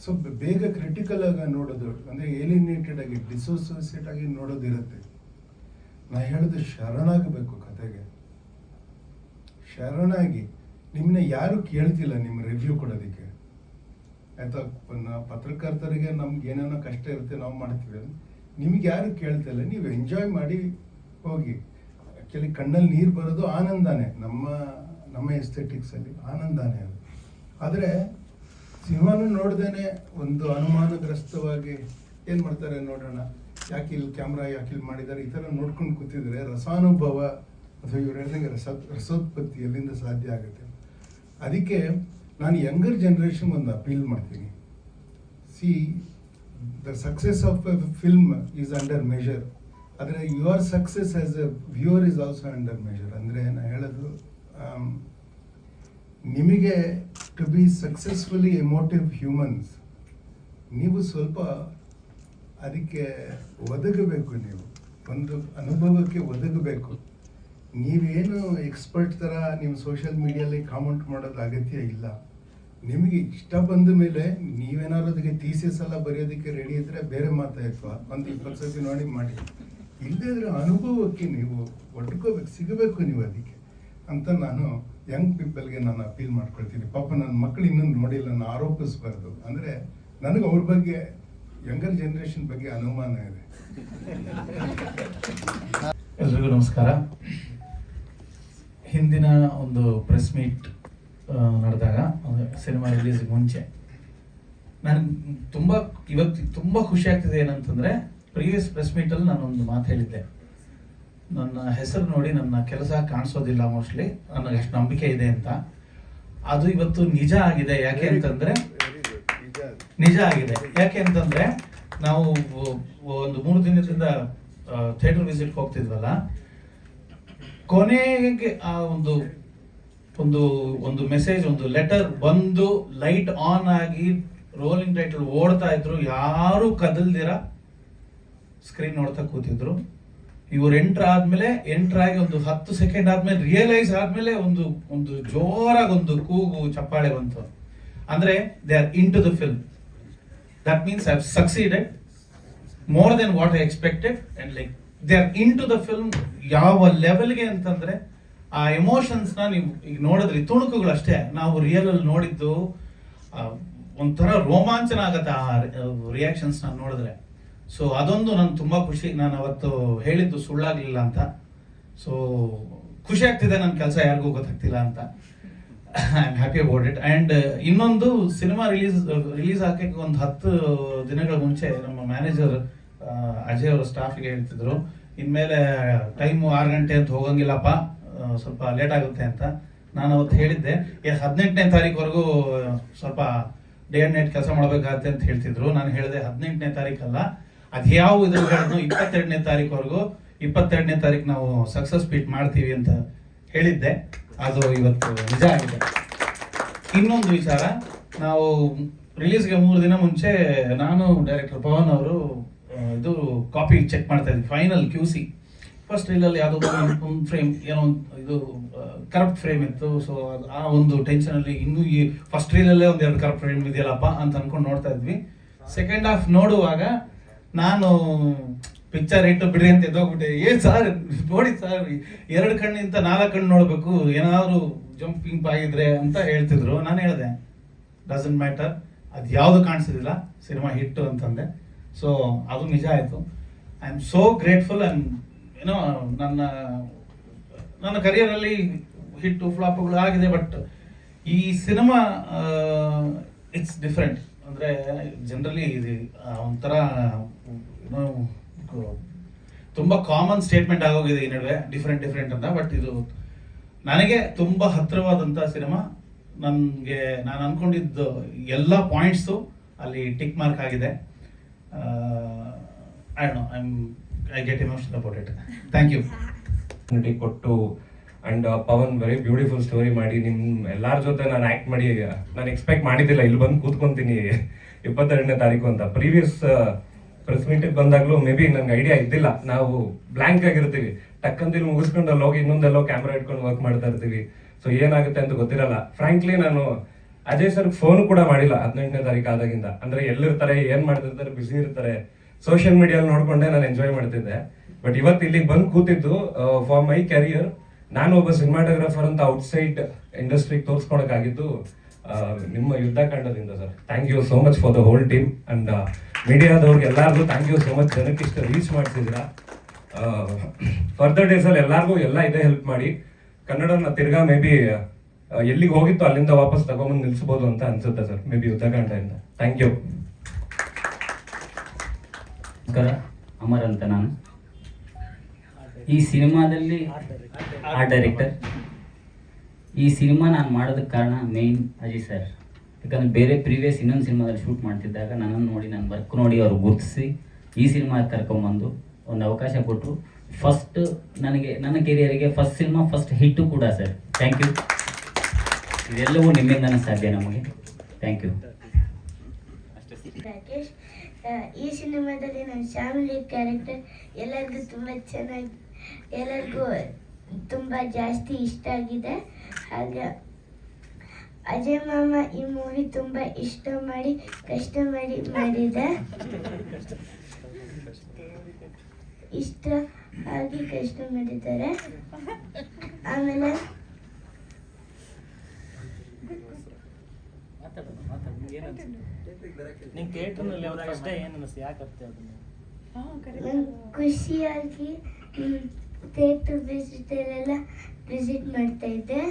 ಸೊ ಬೇಗ ಕ್ರಿಟಿಕಲ್ ಆಗಿ ನೋಡೋದು, ಅಂದರೆ ಏಲಿನೇಟೆಡ್ ಆಗಿ, ಡಿಸೋಸಿಯೇಟ್ ಆಗಿ ನೋಡೋದಿರುತ್ತೆ. ನಾ ಹೇಳೋದು ಶರಣಾಗಬೇಕು ಕತೆಗೆ. ಶರಣಾಗಿ ನಿಮ್ಮನ್ನ ಯಾರು ಕೇಳ್ತಿಲ್ಲ ನಿಮ್ಮ ರಿವ್ಯೂ ಕೊಡೋದಕ್ಕೆ, ಆಯ್ತಾ? ಪತ್ರಕರ್ತರಿಗೆ ನಮ್ಗೆ ಏನೇನೋ ಕಷ್ಟ ಇರುತ್ತೆ, ನಾವು ಮಾಡ್ತೀವಿ. ನಿಮ್ಗೆ ಯಾರು ಕೇಳ್ತಿಲ್ಲ, ನೀವು ಎಂಜಾಯ್ ಮಾಡಿ ಹೋಗಿ. ಆ್ಯಕ್ಚುಲಿ ಕಣ್ಣಲ್ಲಿ ನೀರು ಬರೋದು ಆನಂದನೇ, ನಮ್ಮ ಎಸ್ಥೆಟಿಕ್ಸಲ್ಲಿ ಆನಂದನೇ ಅದು. ಆದರೆ ಸಿನಿಮಾನು ನೋಡ್ದೇನೆ ಒಂದು ಅನುಮಾನಗ್ರಸ್ತವಾಗಿ ಏನು ಮಾಡ್ತಾರೆ ನೋಡೋಣ, ಯಾಕೆ ಇಲ್ಲಿ ಕ್ಯಾಮ್ರಾ ಯಾಕೆ ಇಲ್ಲಿ ಮಾಡಿದ್ದಾರೆ, ಈ ಥರ ನೋಡ್ಕೊಂಡು ಕೂತಿದ್ರೆ ರಸಾನುಭವ ಅಥವಾ ಇವ್ರು ಹೇಳ್ದಂಗೆ ರಸೋತ್ಪತ್ತಿ ಎಲ್ಲಿಂದ ಸಾಧ್ಯ ಆಗುತ್ತೆ. ಅದಕ್ಕೆ ನಾನು ಯಂಗರ್ ಜನ್ರೇಷನ್ ಒಂದು ಅಪೀಲ್ ಮಾಡ್ತೀನಿ. See, the success of a film is under measure, ಆದರೆ your success as a viewer is also under measure. ಅಂದರೆ ನಾನು ಹೇಳೋದು, ನಿಮಗೆ to be successfully emotive humans, ನೀವು ಸ್ವಲ್ಪ ಅದಕ್ಕೆ ಒದಗಬೇಕು. ನೀವು ಒಂದು ಅನುಭವಕ್ಕೆ ಒದಗಬೇಕು. ನೀವೇನು ಎಕ್ಸ್ಪರ್ಟ್ ಥರ ನೀವು ಸೋಷಿಯಲ್ ಮೀಡಿಯಲ್ಲಿ ಕಾಮೆಂಟ್ ಮಾಡೋದು ಅಗತ್ಯ ಇಲ್ಲ. ನಿಮಗೆ ಇಷ್ಟ ಬಂದ ಮೇಲೆ ನೀವೇನಾದ್ರು ಅದಕ್ಕೆ ಥೀಸಿಸ್ ಎಲ್ಲ ಬರೆಯೋದಕ್ಕೆ ರೆಡಿ ಇದ್ದರೆ ಬೇರೆ ಮಾತಾಯ್ತು, ಒಂದು 20 ಸತಿ ನೋಡಿ ಮಾಡಿ. ಇಲ್ಲದಿದ್ರೆ ಅನುಭವಕ್ಕೆ ನೀವು ಒಟ್ಕೋಬೇಕು, ಸಿಗಬೇಕು ನೀವು ಅದಕ್ಕೆ ಅಂತ ನಾನು ಯಂಗ್ ಪೀಪಲ್ಗೆ ನಾನು ಅಪೀಲ್ ಮಾಡ್ಕೊಳ್ತೀನಿ. ಪಾಪ ನನ್ನ ಮಕ್ಕಳು ಇನ್ನೂ ನೋಡಿಲ್ಲ, ನಾನು ಆರೋಪಿಸಬಾರ್ದು. ಅಂದರೆ ನನಗೆ ಅವ್ರ ಬಗ್ಗೆ, ಯಂಗರ್ ಜನ್ರೇಷನ್ ಬಗ್ಗೆ ಅನುಮಾನ ಇದೆ. ಎಲ್ರಿಗೂ ನಮಸ್ಕಾರ. ಹಿಂದಿನ ಒಂದು ಪ್ರೆಸ್ ಮೀಟ್ ನಡೆದಾಗ, ಸಿನಿಮಾ ರಿಲೀಸ್ಗೆ ಮುಂಚೆ, ನನಗೆ ಇವತ್ತು ತುಂಬ ಖುಷಿ ಆಗ್ತಿದೆ. ಏನಂತಂದರೆ, ಪ್ರೀವಿಯಸ್ ಪ್ರೆಸ್ ಮೀಟಲ್ಲಿ ನಾನೊಂದು ಮಾತು ಹೇಳಿದ್ದೆ, ನನ್ನ ಹೆಸರು ನೋಡಿ ನನ್ನ ಕೆಲಸ ಕಾಣಿಸೋದಿಲ್ಲ ಮೋಸ್ಟ್ಲಿ, ನನಗೆ ಅಷ್ಟು ನಂಬಿಕೆ ಇದೆ ಅಂತ. ಅದು ಇವತ್ತು ನಿಜ ಆಗಿದೆ. ಯಾಕೆ ಅಂತಂದರೆ ನಾವು ಒಂದು 3 ದಿನದಿಂದ ಥಿಯೇಟರ್ ವಿಸಿಟ್ ಹೋಗ್ತಿದ್ವಲ್ಲ, ಕೊನೆಗೆ ಆ ಒಂದು ಮೆಸೇಜ್, ಒಂದು ಲೆಟರ್ ಬಂದು ಲೈಟ್ ಆನ್ ಆಗಿ ರೋಲಿಂಗ್ ಟೈಟಲ್ ಓಡ್ತಾ ಇದ್ರು, ಯಾರು ಕದಲ್ದಿರ ಸ್ಕ್ರೀನ್ ನೋಡ್ತಾ ಕೂತಿದ್ರು. ಇವ್ರು ಎಂಟರ್ ಆಗಿ ಒಂದು 10 ಸೆಕೆಂಡ್ ಆದ್ಮೇಲೆ ರಿಯಲೈಸ್ ಆದ್ಮೇಲೆ ಒಂದು ಜೋರಾಗಿ ಒಂದು ಕೂಗು, ಚಪ್ಪಾಳೆ ಬಂತು. ಅಂದ್ರೆ they are into the film. That means I have succeeded. More than what I expected and like they are into the film. ಯಾವ ಲೆವೆಲ್ಗೆ ಅಂತಂದ್ರೆ ಆ ಎಮೋಷನ್ಸ್ನ ನೀವು ಈಗ ನೋಡಿದ್ರಿ, ತುಣುಕುಗಳು ಅಷ್ಟೇ. ನಾವು ರಿಯಲ್ ಅಲ್ಲಿ ನೋಡಿದ್ದು ಒಂಥರ ರೋಮಾಂಚನ ಆಗತ್ತೆ ಆ ರಿಯಾಕ್ಷನ್ಸ್ನ ನೋಡಿದ್ರೆ. ಸೊ ಅದೊಂದು ನನ್ಗೆ ತುಂಬ ಖುಷಿ. ನಾನು ಅವತ್ತು ಹೇಳಿದ್ದು ಸುಳ್ಳಾಗಲಿಲ್ಲ ಅಂತ. ಸೊ ಖುಷಿ ಆಗ್ತಿದೆ, ನನ್ನ ಕೆಲಸ ಯಾರಿಗೂ ಗೊತ್ತಾಗ್ತಿಲ್ಲ ಅಂತ. I am happy about it. And ಇನ್ನೊಂದು, ಸಿನಿಮಾ ರಿಲೀಸ್ ಹಾಕಕ್ಕೆ ಒಂದು 10 ದಿನಗಳ ಮುಂಚೆ ನಮ್ಮ ಮ್ಯಾನೇಜರ್ ಅಜಯ್ ಅವರ ಸ್ಟಾಫಿಗೆ ಹೇಳ್ತಿದ್ರು, ಇನ್ಮೇಲೆ ಟೈಮು 6 ಗಂಟೆ ಅಂತ ಹೋಗಂಗಿಲ್ಲಪ್ಪ, ಸ್ವಲ್ಪ ಲೇಟ್ ಆಗುತ್ತೆ ಅಂತ. ನಾನು ಅವತ್ತು ಹೇಳಿದ್ದೆ 18ನೇ ತಾರೀಕುವರೆಗೂ ಸ್ವಲ್ಪ ಡೇ ಅಂಡ್ ನೈಟ್ ಕೆಲಸ ಮಾಡಬೇಕಾಗತ್ತೆ ಅಂತ ಹೇಳ್ತಿದ್ರು. ನಾನು ಹೇಳಿದೆ 18ನೇ ತಾರೀಕಲ್ಲ, ಅದ್ಯಾವ ಇದ್ರ 22ನೇ ತಾರೀಕುವರೆಗೂ, 22ನೇ ತಾರೀಕು ನಾವು ಸಕ್ಸಸ್ ಮೀಟ್ ಮಾಡ್ತೀವಿ ಅಂತ ಹೇಳಿದ್ದೆ. ಅದು ಇವತ್ತು ನಿಜ ಆಗಿದೆ. ಇನ್ನೊಂದು ವಿಚಾರ, ನಾವು ರಿಲೀಸ್ಗೆ 3 ದಿನ ಮುಂಚೆ ನಾನು ಡೈರೆಕ್ಟರ್ ಪವನ್ ಅವರು ಇದು ಕಾಪಿ ಚೆಕ್ ಮಾಡ್ತಾ ಇದ್ವಿ, ಫೈನಲ್ QC. ಫಸ್ಟ್ ರೀಲಲ್ಲಿ ಯಾವುದೋ ಒಂದು ಫ್ರೇಮ್ ಏನೋ ಇದು ಕರಪ್ಟ್ ಫ್ರೇಮ್ ಇತ್ತು. ಸೊ ಆ ಒಂದು ಟೆನ್ಷನಲ್ಲಿ ಇನ್ನೂ ಈ ಫಸ್ಟ್ ರೀಲಲ್ಲೇ 1-2 ಕರಪ್ಟ್ ಫ್ರೇಮ್ ಇದೆಯಲ್ಲಪ್ಪ ಅಂತ ಅನ್ಕೊಂಡು ನೋಡ್ತಾ ಇದ್ವಿ. ಸೆಕೆಂಡ್ ಹಾಫ್ ನೋಡುವಾಗ ನಾನು ಪಿಕ್ಚರ್ ಇಟ್ಟು ಬಿಡ್ರಿ ಅಂತ ಎದ್ದೋಗ್ಬಿಟ್ಟೆ. ಏನ್ ಸರ್ ನೋಡಿ ಸರ್, 2 ಕಣ್ಣಿಂದ 4 ಕಣ್ಣು ನೋಡ್ಬೇಕು, ಏನಾದ್ರು ಜಂಪಿಂಗ್ ಆಗಿದ್ರೆ ಅಂತ ಹೇಳ್ತಿದ್ರು. ನಾನು ಹೇಳಿದೆ ಡಸಂಟ್ ಮ್ಯಾಟರ್, ಅದು ಯಾವುದು ಕಾಣಿಸಿದಿಲ್ಲ, ಸಿನಿಮಾ ಹಿಟ್ಟು ಅಂತಂದೆ. ಸೊ ಅದು ನಿಜ ಆಯಿತು. I am so grateful. And ಏನೋ ನನ್ನ ಕರಿಯರಲ್ಲಿ ಹಿಟ್ಟು ಫ್ಲಾಪ್ಗಳು ಆಗಿದೆ, ಬಟ್ ಈ ಸಿನಿಮಾ ಇಟ್ಸ್ ಡಿಫ್ರೆಂಟ್. ಅಂದರೆ ಜನರಲಿ ಇದು ಒಂಥರ ಏನೋ ತುಂಬ ಕಾಮನ್ ಸ್ಟೇಟ್ಮೆಂಟ್ ಆಗೋಗಿದೆ ಈ ನಡುವೆ, ಡಿಫ್ರೆಂಟ್ ಅಂತ. ಬಟ್ ಇದು ನನಗೆ ತುಂಬ ಹತ್ತಿರವಾದಂಥ ಸಿನಿಮಾ. ನಾನು ಅನ್ಕೊಂಡಿದ್ದು ಎಲ್ಲ ಪಾಯಿಂಟ್ಸು ಅಲ್ಲಿ ಟಿಕ್ ಮಾರ್ಕ್ ಆಗಿದೆ. I get emotional about it. Thank you. ಕೊಟ್ಟು and Pavan very beautiful story ಮಾಡಿ ನಿಮ್ ಎಲ್ಲಾರ ಜೊತೆ ನಾನು ಆಕ್ಟ್ ಮಾಡಿ ನಾನು ಎಕ್ಸ್ಪೆಕ್ಟ್ ಮಾಡಿದ್ದಿಲ್ಲ ಇಲ್ಲಿ ಬಂದು ಕೂತ್ಕೊಂತೀನಿ 22ನೇ ತಾರೀಕು ಅಂತ. ಪ್ರೀವಿಯಸ್ ಪ್ರೆಸ್ ಮೀಟಿಗೆ ಬಂದಾಗ್ಲೂ ಮೇ ಬಿ ನನ್ಗೆ ಐಡಿಯಾ ಇದ್ದಿಲ್ಲ. ನಾವು ಬ್ಲಾಂಕ್ ಆಗಿರ್ತೀವಿ, ಟಕ್ಕಂತ ಇಲ್ಲಿ ಮುಗಿಸ್ಕೊಂಡು ಅಲ್ಲಿ ಹೋಗಿ ಇನ್ನೊಂದೆಲ್ಲೋ ಕ್ಯಾಮ್ರಾ ಇಟ್ಕೊಂಡು ವರ್ಕ್ ಮಾಡ್ತಾ ಇರ್ತೀವಿ. ಸೊ ಏನಾಗುತ್ತೆ ಅಂತ ಗೊತ್ತಿರಲ್ಲ. ಫ್ರಾಂಕ್ಲಿ ನಾನು ಅಜಯ್ ಸರ್ ಫೋನ್ ಕೂಡ ಮಾಡಿಲ್ಲ 18ನೇ ತಾರೀಕು ಆದಾಗಿಂದ. ಅಂದ್ರೆ ಎಲ್ಲಿರ್ತಾರೆ, ಏನ್ ಮಾಡ್ತಿರ್ತಾರೆ, ಬಿಸಿ ಇರ್ತಾರೆ, ಸೋಷಿಯಲ್ ಮೀಡಿಯಲ್ಲಿ ನೋಡ್ಕೊಂಡೆ ನಾನು ಎಂಜಾಯ್ ಮಾಡ್ತಿದ್ದೆ. ಬಟ್ ಇವತ್ತು ಇಲ್ಲಿಗೆ ಬಂದು ಕೂತಿದ್ದು ಫಾರ್ ಮೈ ಕ್ಯಾರಿಯರ್, ನಾನು ಒಬ್ಬ ಸಿನಿಮಾಟೋಗ್ರಾಫರ್ ಅಂತ ಔಟ್ಸೈಡ್ ಇಂಡಸ್ಟ್ರಿಗೆ ತೋರಿಸ್ಕೊಳಕ್ಕಾಗಿದ್ದು ನಿಮ್ಮ ಯುದ್ಧಕಾಂಡದಿಂದ sir. Thank you so much for the whole team and ಮೀಡಿಯಾದವ್ರಿಗೆ ಎಲ್ಲರಿಗೂ ಥ್ಯಾಂಕ್ ಯು ಸೋ ಮಚ್. ಜನಕ್ಕೆ ಇಷ್ಟು ರೀಚ್ ಮಾಡ್ತಿದ್ದೀರಾ. ಫರ್ದರ್ ಡೇಸಲ್ಲಿ ಎಲ್ಲರಿಗೂ ಎಲ್ಲ ಇದೇ ಹೆಲ್ಪ್ ಮಾಡಿ ಕನ್ನಡನ ತಿರ್ಗಾ ಮೇ ಬಿ ಎಲ್ಲಿಗೆ ಹೋಗಿತ್ತು ಅಲ್ಲಿಂದ ವಾಪಸ್ ತಗೊಂಬಂದು ನಿಲ್ಸ್ಬೋದು ಅಂತ ಅನ್ಸುತ್ತೆ ಸರ್, ಮೇ ಬಿ ಯುದ್ಧಕಾಂಡದಿಂದ. Thank you. ನಮಸ್ಕಾರ, ಅಮರ್ ಅಂತ ನಾನು. ಈ ಸಿನಿಮಾದಲ್ಲಿ ಆರ್ಟ್ ಡೈರೆಕ್ಟರ್. ಈ ಸಿನಿಮಾ ನಾನು ಮಾಡೋದಕ್ಕೆ ಕಾರಣ ಮೇನ್ ಅಜಯ್ ಸರ್. ಯಾಕಂದರೆ ಬೇರೆ ಪ್ರೀವಿಯಸ್ ಇನ್ನೊಂದು ಸಿನಿಮಾದಲ್ಲಿ ಶೂಟ್ ಮಾಡ್ತಿದ್ದಾಗ ನನ್ನನ್ನು ನೋಡಿ, ನನ್ನ ವರ್ಕ್ ನೋಡಿ ಅವರು ಗುರುತಿಸಿ ಈ ಸಿನಿಮಾ ಕರ್ಕೊಂಬಂದು ಒಂದು ಅವಕಾಶ ಕೊಟ್ಟರು. ಫಸ್ಟ್ ನನಗೆ ನನ್ನ ಕೆರಿಯರಿಗೆ ಫಸ್ಟ್ ಸಿನಿಮಾ, ಫಸ್ಟ್ ಹಿಟ್ಟು ಕೂಡ ಸರ್. Thank you. ಇದೆಲ್ಲವೂ ನಿಮ್ಮಿಂದನೇ ಸಾಧ್ಯ ನಮಗೆ. Thank you. ರಾಕೇಶ್, ಈ ಸಿನಿಮಾದಲ್ಲಿ ನನ್ನ ಫ್ಯಾಮಿಲಿ ಕ್ಯಾರೆಕ್ಟರ್ ಎಲ್ಲರಿಗೂ ತುಂಬ ಚೆನ್ನಾಗಿ, ಎಲ್ಲರಿಗೂ ತುಂಬ ಜಾಸ್ತಿ ಇಷ್ಟ ಆಗಿದೆ. ಹಾಗೆ ಅಜಯ್ ಮಾಮ ಈ ಮೂವಿ ತುಂಬ ಇಷ್ಟ ಮಾಡಿ ಕಷ್ಟ ಮಾಡಿದೆ. ಇಷ್ಟ ಆಗಿ ಕಷ್ಟ ಮಾಡಿದ್ದಾರೆ. ಆಮೇಲೆ ಖುಷಿಯಾಗಿ ಥಿಯೇಟರ್ ವಿಸಿಟಲ್ಲೆಲ್ಲ ವಿಸಿಟ್ ಮಾಡ್ತಾ ಇದ್ದೆ.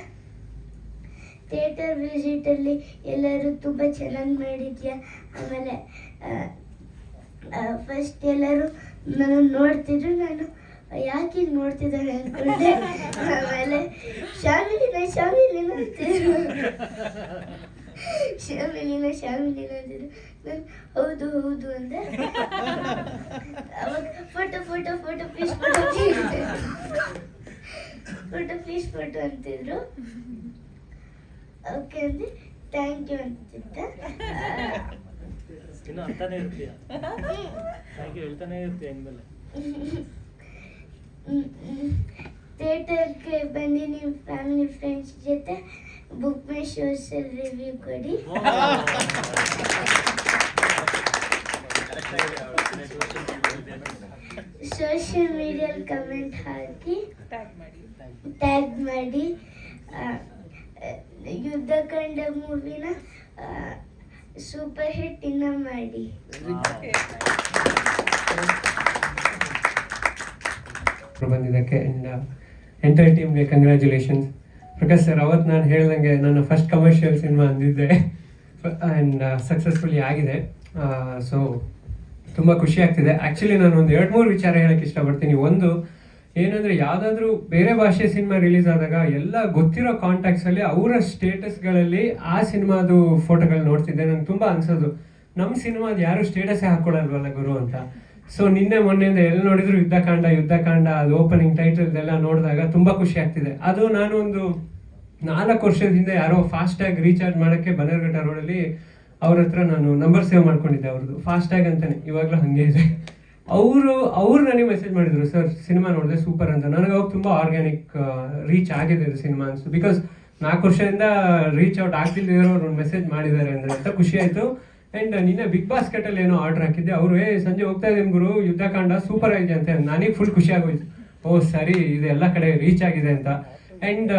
ಥಿಯೇಟರ್ ವಿಸಿಟಲ್ಲಿ ಎಲ್ಲರೂ ತುಂಬ ಚೆನ್ನಾಗಿ ಮಾಡಿದ್ಯಾ. ಆಮೇಲೆ ಫಸ್ಟ್ ಎಲ್ಲರೂ ನಾನು ನೋಡ್ತಿದ್ರು, ನಾನು ಯಾಕೆ ನೋಡ್ತಿದ್ದಾನೆ ಅಂದ್ಕೊಂಡೆ. ಆಮೇಲೆ ಶಾಮಿಲಿನ ಅಂತಿದ್ರು, ಶಾಮಿಲಿನ ಅಂತಿದ್ರು. ನಾನು ಹೌದು ಅಂದೆ. ಅವಾಗ ಫೋಟೋ ಪ್ಲೀಸ್ ಅಂತಿದ್ರು. ಓಕೆ ಅಂದೆ, ಥ್ಯಾಂಕ್ ಯು ಅಂತಿದ್ದ. ಥಿಯೇಟರ್ಗೆ ಬನ್ನಿ ನಿಮ್ಮ ಫ್ಯಾಮಿಲಿ ಫ್ರೆಂಡ್ಸ್ ಜೊತೆ. ಬುಕ್ ಮೈ ಶೋಸಲ್ಲಿ ರಿವ್ಯೂ ಕೊಡಿ. ಸೋಷಿಯಲ್ ಮೀಡಿಯಲ್ಲಿ ಕಮೆಂಟ್ ಹಾಕಿ ಟ್ಯಾಗ್ ಮಾಡಿ ಯುದ್ಧಕಾಂಡ ಮೂವಿನ ಸೂಪರ್ ಹಿಟ್ ಇನ್ನ ಮಾಡಿ. ಬಂದಿದ್ದಕ್ಕೆ ಆ್ಯಂಡ್ ಎಂಟೈರ್ ಟೀಮ್ಗೆ ಕಂಗ್ರ್ಯಾಚುಲೇಷನ್ಸ್. ಪ್ರಕಾಶ್ ಸರ್, ಅವತ್ತು ನಾನು ಹೇಳ್ದಂಗೆ ನನ್ನ ಫಸ್ಟ್ ಕಮರ್ಷಿಯಲ್ ಸಿನಿಮಾ ಅಂದಿದ್ದೆ ಆ್ಯಂಡ್ ಸಕ್ಸಸ್ಫುಲಿ ಆಗಿದೆ. ಸೊ ತುಂಬ ಖುಷಿ ಆಗ್ತಿದೆ. ಆ್ಯಕ್ಚುಲಿ ನಾನು ಒಂದು 2-3 ವಿಚಾರ ಹೇಳೋಕ್ಕೆ ಇಷ್ಟಪಡ್ತೀನಿ. ಒಂದು ಏನಂದರೆ, ಯಾವುದಾದ್ರೂ ಬೇರೆ ಭಾಷೆ ಸಿನಿಮಾ ರಿಲೀಸ್ ಆದಾಗ ಎಲ್ಲ ಗೊತ್ತಿರೋ ಕಾಂಟ್ಯಾಕ್ಟ್ಸಲ್ಲಿ ಅವರ ಸ್ಟೇಟಸ್ಗಳಲ್ಲಿ ಆ ಸಿನಿಮಾದು ಫೋಟೋಗಳು ನೋಡ್ತಿದ್ದೆ. ನಂಗೆ ತುಂಬ ಅನ್ಸೋದು, ನಮ್ಮ ಸಿನಿಮಾದ ಯಾರು ಸ್ಟೇಟಸ್ಸೇ ಹಾಕ್ಕೊಳಲ್ವಲ್ಲ ಗುರು ಅಂತ. ಸೊ ನಿನ್ನೆ ಮೊನ್ನೆಯಿಂದ ಎಲ್ಲಿ ನೋಡಿದ್ರು ಯುದ್ಧಕಾಂಡ ಅದು ಓಪನಿಂಗ್ ಟೈಟಲ್ದೆಲ್ಲ ನೋಡಿದಾಗ ತುಂಬ ಖುಷಿ ಆಗ್ತಿದೆ. ಅದು ನಾನು ಒಂದು 4 ವರ್ಷದಿಂದ ಯಾರೋ ಫಾಸ್ಟ್ಯಾಗ್ ರೀಚಾರ್ಜ್ ಮಾಡೋಕ್ಕೆ ಬನ್ನೇರುಘಟ್ಟ ರೋಡಲ್ಲಿ ಅವ್ರ ಹತ್ರ ನಾನು ನಂಬರ್ ಸೇವ್ ಮಾಡ್ಕೊಂಡಿದ್ದೆ ಅವ್ರದ್ದು, ಫಾಸ್ಟ್ಯಾಗ್ ಅಂತಾನೆ, ಇವಾಗಲೂ ಹಾಗೆ ಇದೆ. ಅವರು ನನಗೆ ಮೆಸೇಜ್ ಮಾಡಿದ್ರು, ಸರ್ ಸಿನಿಮಾ ನೋಡಿದೆ ಸೂಪರ್ ಅಂತ. ನನಗೆ ಅವಾಗ ತುಂಬ ಆರ್ಗ್ಯಾನಿಕ್ ರೀಚ್ ಆಗಿದೆ ಇದು ಸಿನಿಮಾ ಅನಿಸ್ತು. ಬಿಕಾಸ್ 4 ವರ್ಷದಿಂದ ರೀಚ್ ಔಟ್ ಆಗ್ತಿಲ್ದಿರೋರು ಒಂದು ಮೆಸೇಜ್ ಮಾಡಿದ್ದಾರೆ ಅಂದರೆ ಅಂತ ಖುಷಿ ಆಯಿತು. ಆ್ಯಂಡ್ ನಿನ್ನೆ ಬಿಗ್ ಬಾಸ್ಕೆಟಲ್ಲಿ ಏನೋ ಆರ್ಡರ್ ಹಾಕಿದ್ದೆ, ಅವರು ಸಂಜೆ ಹೋಗ್ತಾ ಇದ್ದೀನಿ ಗುರು ಯುದ್ಧಕಾಂಡ ಸೂಪರ್ ಆಗಿದೆ ಅಂತ. ನನಗೆ ಫುಲ್ ಖುಷಿ ಆಗೋಯ್ತು, ಓ ಸರಿ ಇದು ಎಲ್ಲ ಕಡೆ ರೀಚ್ ಆಗಿದೆ ಅಂತ. ಆ್ಯಂಡ್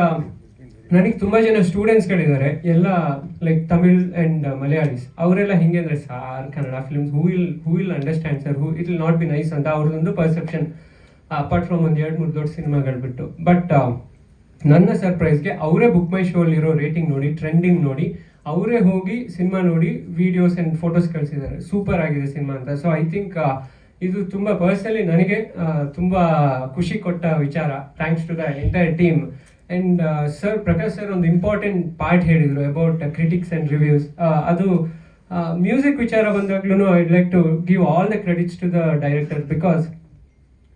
ನನಗೆ ತುಂಬ ಜನ ಸ್ಟೂಡೆಂಟ್ಸ್ಗಳಿದ್ದಾರೆ, ಎಲ್ಲ ಲೈಕ್ ತಮಿಳ್ ಆ್ಯಂಡ್ ಮಲಯಾಳೀಸ್. ಅವರೆಲ್ಲ ಹಿಂಗೆ ಅಂದರೆ, sir Kannada films who will understand sir, it will not be nice ಅಂತ ಅವ್ರದ್ದೊಂದು ಪರ್ಸೆಪ್ಷನ್, ಅಪಾರ್ಟ್ ಫ್ರಮ್ ಒಂದು 2-3 ದೊಡ್ಡ ಸಿನಿಮಾಗಳು ಬಿಟ್ಟು. ಬಟ್ ನನ್ನ ಸರ್ಪ್ರೈಸ್ಗೆ ಅವರೇ ಬುಕ್ ಮೈ ಶೋ ಅಲ್ಲಿರೋ ರೇಟಿಂಗ್ ನೋಡಿ, ಟ್ರೆಂಡಿಂಗ್ ನೋಡಿ, ಅವರೇ ಹೋಗಿ ಸಿನಿಮಾ ನೋಡಿ ವಿಡಿಯೋಸ್ ಆ್ಯಂಡ್ ಫೋಟೋಸ್ ಕಳಿಸಿದ್ದಾರೆ, ಸೂಪರ್ ಆಗಿದೆ ಸಿನಿಮಾ ಅಂತ. ಸೊ ಐ ಥಿಂಕ್ ಇದು ತುಂಬ ಪರ್ಸನಲಿ ನನಗೆ ತುಂಬ ಖುಷಿ ಕೊಟ್ಟ ವಿಚಾರ. Thanks to the entire team. And sir, Prakash sir ಒಂದು ಇಂಪಾರ್ಟೆಂಟ್ ಪಾರ್ಟ್ ಹೇಳಿದರು ಅಬೌಟ್ ಕ್ರಿಟಿಕ್ಸ್ ಆ್ಯಂಡ್ ರಿವ್ಯೂಸ್. ಅದು ಮ್ಯೂಸಿಕ್ ವಿಚಾರ ಬಂದಾಗ್ಲೂ I'd like to give all the credits to the director. Because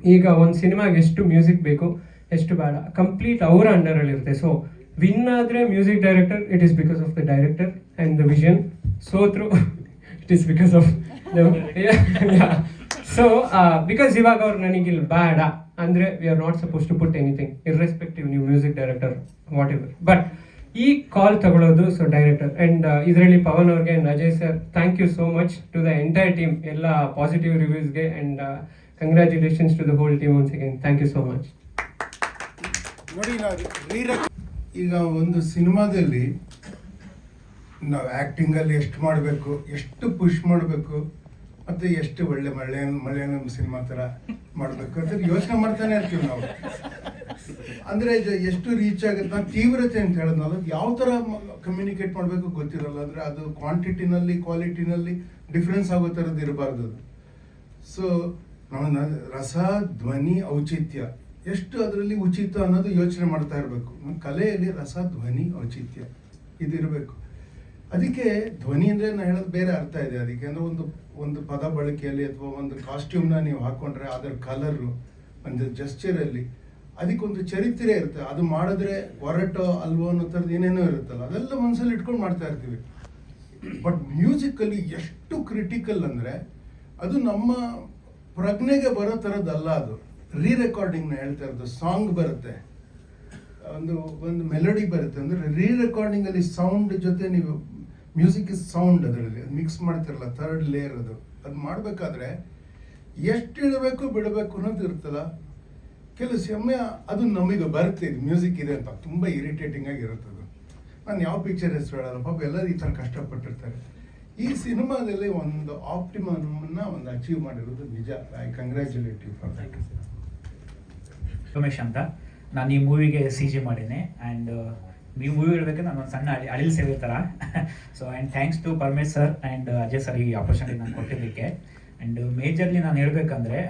ಈಗ ಒಂದು ಸಿನಿಮಾಗೆ ಎಷ್ಟು ಮ್ಯೂಸಿಕ್ ಬೇಕು, ಎಷ್ಟು ಬೇಡ, ಕಂಪ್ಲೀಟ್ ಅವರ ಅಂಡರಲ್ಲಿರುತ್ತೆ. ಸೊ ವಿನ್ ಆದರೆ music director, it is because of the director and the vision. ಸೋತ್ರು it is because of so because ಇವಾಗ ಅವ್ರು ನನಗಿಲ್ಲಿ ಬೇಡ ಅಂದರೆ we are not suppose to put anything irrespective ನೀವು music director whatever. But ಈ call ತಗೊಳ್ಳೋದು so director. And ಇದರಲ್ಲಿ ಪವನ್ ಅವ್ರಿಗೆ and Ajay sir, thank you so much to the entire team, ಎಲ್ಲ ಪಾಸಿಟಿವ್ ರಿವ್ಯೂಸ್ಗೆ. And congratulations to the whole team once again. Thank you so much. ನೋಡಿ, ಈಗ ಒಂದು ಸಿನಿಮಾದಲ್ಲಿ ನಾವು ಆ್ಯಕ್ಟಿಂಗಲ್ಲಿ ಎಷ್ಟು ಮಾಡಬೇಕು, ಎಷ್ಟು ಪುಷ್ ಮಾಡಬೇಕು, ಮತ್ತು ಎಷ್ಟು ಒಳ್ಳೆ ಮಲಯಾಳಂ ಸಿನಿಮಾ ಥರ ಮಾಡಬೇಕು ಅಂತ ಯೋಚನೆ ಮಾಡ್ತಾನೆ ಇರ್ತೀವಿ ನಾವು. ಅಂದರೆ ಎಷ್ಟು ರೀಚ್ ಆಗುತ್ತೆ, ತೀವ್ರತೆ ಅಂತ ಹೇಳೋದ್ನಲ್ಲ, ಯಾವ ಥರ ಕಮ್ಯುನಿಕೇಟ್ ಮಾಡಬೇಕು ಗೊತ್ತಿರಲ್ಲ. ಅಂದರೆ ಅದು ಕ್ವಾಂಟಿಟಿನಲ್ಲಿ ಕ್ವಾಲಿಟಿನಲ್ಲಿ ಡಿಫ್ರೆನ್ಸ್ ಆಗೋ ಥರದ್ದು ಇರಬಾರ್ದು. ಸೊ ನಾವು ರಸ, ಧ್ವನಿ, ಔಚಿತ್ಯ ಎಷ್ಟು ಅದರಲ್ಲಿ ಉಚಿತ ಅನ್ನೋದು ಯೋಚನೆ ಮಾಡ್ತಾ ಇರಬೇಕು. ನಮ್ಮ ಕಲೆಯಲ್ಲಿ ರಸ, ಧ್ವನಿ, ಔಚಿತ್ಯ ಇದಿರಬೇಕು. ಅದಕ್ಕೆ ಧ್ವನಿ ಅಂದರೆ ನಾನು ಹೇಳೋದು ಬೇರೆ ಅರ್ಥ ಇದೆ ಅದಕ್ಕೆ. ಅಂದರೆ ಒಂದು ಪದ ಬಳಕೆಯಲ್ಲಿ ಅಥವಾ ಒಂದು ಕಾಸ್ಟ್ಯೂಮ್ನ ನೀವು ಹಾಕ್ಕೊಂಡ್ರೆ ಅದರ ಕಲರು, ಒಂದು ಜಸ್ಚರಲ್ಲಿ ಅದಕ್ಕೊಂದು ಚರಿತ್ರೆ ಇರುತ್ತೆ. ಅದು ಮಾಡಿದ್ರೆ ಹೊರಟೋ ಅಲ್ವೋ ಅನ್ನೋ ಥರದ್ದು ಏನೇನೋ ಇರುತ್ತಲ್ಲ, ಅದೆಲ್ಲ ಮನಸ್ಸಲ್ಲಿ ಇಟ್ಕೊಂಡು ಮಾಡ್ತಾ ಇರ್ತೀವಿ. ಬಟ್ ಮ್ಯೂಸಿಕಲ್ಲಿ ಎಷ್ಟು ಕ್ರಿಟಿಕಲ್ ಅಂದರೆ ಅದು ನಮ್ಮ ಪ್ರಜ್ಞೆಗೆ ಬರೋ ಥರದ್ದಲ್ಲ. ಅದು ರೆಕಾರ್ಡಿಂಗ್ನ ಹೇಳ್ತಾ ಇರೋದು. ಸಾಂಗ್ ಬರುತ್ತೆ, ಒಂದು ಮೆಲೋಡಿ ಬರುತ್ತೆ, ಅಂದರೆ ರೆಕಾರ್ಡಿಂಗಲ್ಲಿ ಸೌಂಡ್ ಜೊತೆ ನೀವು ಮ್ಯೂಸಿಕ್ ಇಸ್ ಸೌಂಡ್, ಅದರಲ್ಲಿ ಅದು ಮಿಕ್ಸ್ ಮಾಡ್ತಿರಲ್ಲ, ಥರ್ಡ್ ಲೇಯರ್. ಅದು ಮಾಡಬೇಕಾದ್ರೆ ಎಷ್ಟು ಇಡಬೇಕು ಬಿಡಬೇಕು ಅನ್ನೋದು ಇರುತ್ತಲ್ಲ. ಕೆಲವು ಸಮಯ ಅದು ನಮಗೆ ಬರುತ್ತೆ, ಇದು ಮ್ಯೂಸಿಕ್ ಇದೆ ಅಂತ ತುಂಬ ಇರಿಟೇಟಿಂಗ್ ಆಗಿರುತ್ತೆ. ಅದು ನಾನು ಯಾವ ಪಿಕ್ಚರ್ ಹೆಸರು ಹೇಳಲ್ಲ, ಪಾಪ ಎಲ್ಲರೂ ಈ ಥರ ಕಷ್ಟಪಟ್ಟಿರ್ತಾರೆ. ಈ ಸಿನಿಮಾದಲ್ಲಿ ಒಂದು ಆಪ್ಟಿಮಮ್ನ ಒಂದು ಅಚೀವ್ ಮಾಡಿರೋದು ನಿಜ. I congratulate you for that. Ramesh ಅಂತ, ನಾನು ಈ ಮೂವಿಗೆ CG ಮಾಡೀನಿ. ಆ್ಯಂಡ್ ಈ ಮೂವಿ ಹೇಳ್ಬೇಕಂದ್ರೆ ನಾನು ಒಂದು ಸಣ್ಣ ಅಳಿಲ್ ಸೇವೆ ಥರ. So and thanks to Paramesh sir and Ajay sir ಈ ಆಪರ್ಚುನಿಟಿ ನಾನು ಕೊಟ್ಟಿದ್ದಕ್ಕೆ. ಆ್ಯಂಡ್ ಮೇಜರ್ಲಿ ನಾನು ಹೇಳ್ಬೇಕಂದ್ರೆ,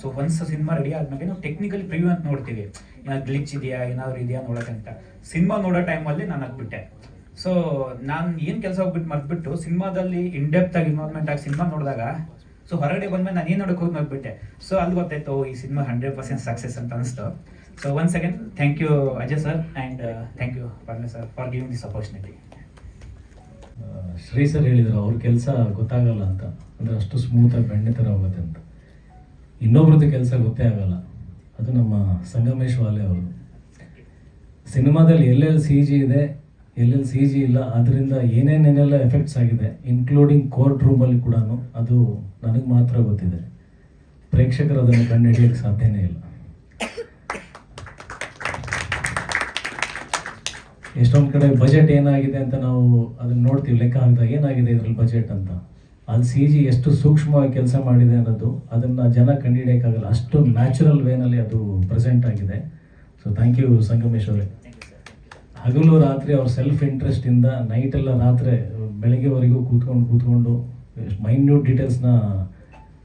ಸೊ ಒನ್ಸ್ ಸಿನಿಮಾ ರೆಡಿ ಆದ್ಮೇಲೆ ನಾವು ಟೆಕ್ನಿಕಲಿ ಪ್ರಿವ್ಯೂ ಅಂತ ನೋಡ್ತೀವಿ, ಏನಾದ್ರು ಗ್ಲಿಚ್ ಇದೆಯಾ, ಏನಾದ್ರು ಇದೆಯಾ ನೋಡೋಕ್ಕಂತ. ಸಿನಿಮಾ ನೋಡೋ ಟೈಮಲ್ಲಿ ನಾನು ಹಾಕ್ಬಿಟ್ಟೆ. ಸೊ ನಾನು ಏನು ಕೆಲಸ ಹೋಗ್ಬಿಟ್ಟು ಮರ್ತ್ಬಿಟ್ಟು ಸಿನಿಮಾದಲ್ಲಿ ಇನ್ಡೆಪ್ತ್ ಆಗಿ ಇನ್ವಾಲ್ವ್ಮೆಂಟ್ ಆಗಿ ಸಿನಿಮಾ ನೋಡಿದಾಗ, ಸೊ ಹೊರಗಡೆ ಬಂದ್ಮೇಲೆ ನಾನು ಏನು ನೋಡೋಕೆ ಹೋಗಿ ನೋಡ್ಬಿಟ್ಟೆ. ಸೊ ಅಲ್ಲಿ ಗೊತ್ತಾಯ್ತು ಈ ಸಿನಿಮಾ 100% ಸಕ್ಸಸ್ ಅಂತ ಅನಿಸ್ತು. So once again thank you Ajay sir and thank you Paramesh sir for giving this opportunity. Shri sir ಹೇಳಿದರು ಅವ್ರ ಕೆಲಸ ಗೊತ್ತಾಗಲ್ಲ ಅಂತ, ಅಂದರೆ ಅಷ್ಟು ಸ್ಮೂತಾಗಿ ಬೆಣ್ಣೆ ಥರ ಹೋಗುತ್ತೆ ಅಂತ. ಇನ್ನೊಬ್ರದ್ದು ಕೆಲಸ ಗೊತ್ತೇ ಆಗಲ್ಲ. ಅದು ನಮ್ಮ ಸಂಗಮೇಶ್ ವಾಲೆ ಅವರು. ಸಿನಿಮಾದಲ್ಲಿ ಎಲ್ಲೆಲ್ಲಿ CG ಇದೆ ಎಲ್ಲೆಲ್ಲಿ ಸಿ ಜಿ ಇಲ್ಲ ಅದರಿಂದ ಏನೇನೇನೆಲ್ಲ ಎಫೆಕ್ಟ್ಸ್ ಆಗಿದೆ, ಇನ್ಕ್ಲೂಡಿಂಗ್ ಕೋರ್ಟ್ ರೂಮಲ್ಲಿ ಕೂಡ ಅದು ನನಗೆ ಮಾತ್ರ ಗೊತ್ತಿದೆ. ಪ್ರೇಕ್ಷಕರು ಅದನ್ನು ಕಂಡುಹಿಡಿಯೋಕ್ಕೆ ಸಾಧ್ಯನೇ ಇಲ್ಲ. ಎಷ್ಟೊಂದು ಕಡೆ ಬಜೆಟ್ ಏನಾಗಿದೆ ಅಂತ ನಾವು ಅದನ್ನು ನೋಡ್ತೀವಿ, ಲೆಕ್ಕ ಹಾಕಿದಾಗ ಏನಾಗಿದೆ ಇದರಲ್ಲಿ ಬಜೆಟ್ ಅಂತ. ಅಲ್ಲಿ ಸಿ ಜಿ ಎಷ್ಟು ಸೂಕ್ಷ್ಮವಾಗಿ ಕೆಲಸ ಮಾಡಿದೆ ಅನ್ನೋದು ಅದನ್ನು ಜನ ಕಂಡುಹಿಡಿಯೋಕ್ಕಾಗಲ್ಲ, ಅಷ್ಟು ನ್ಯಾಚುರಲ್ ವೇನಲ್ಲಿ ಅದು ಪ್ರೆಸೆಂಟ್ ಆಗಿದೆ. ಸೊ ಥ್ಯಾಂಕ್ ಯು ಸಂಗಮೇಶ್ ಅವರೇ. ಹಗಲು ರಾತ್ರಿ ಅವ್ರ ಸೆಲ್ಫ್ ಇಂಟ್ರೆಸ್ಟಿಂದ ನೈಟೆಲ್ಲ ರಾತ್ರಿ ಬೆಳಗ್ಗೆವರೆಗೂ ಕೂತ್ಕೊಂಡು ಮೈನ್ಯೂಟ್ ಡೀಟೇಲ್ಸ್ನ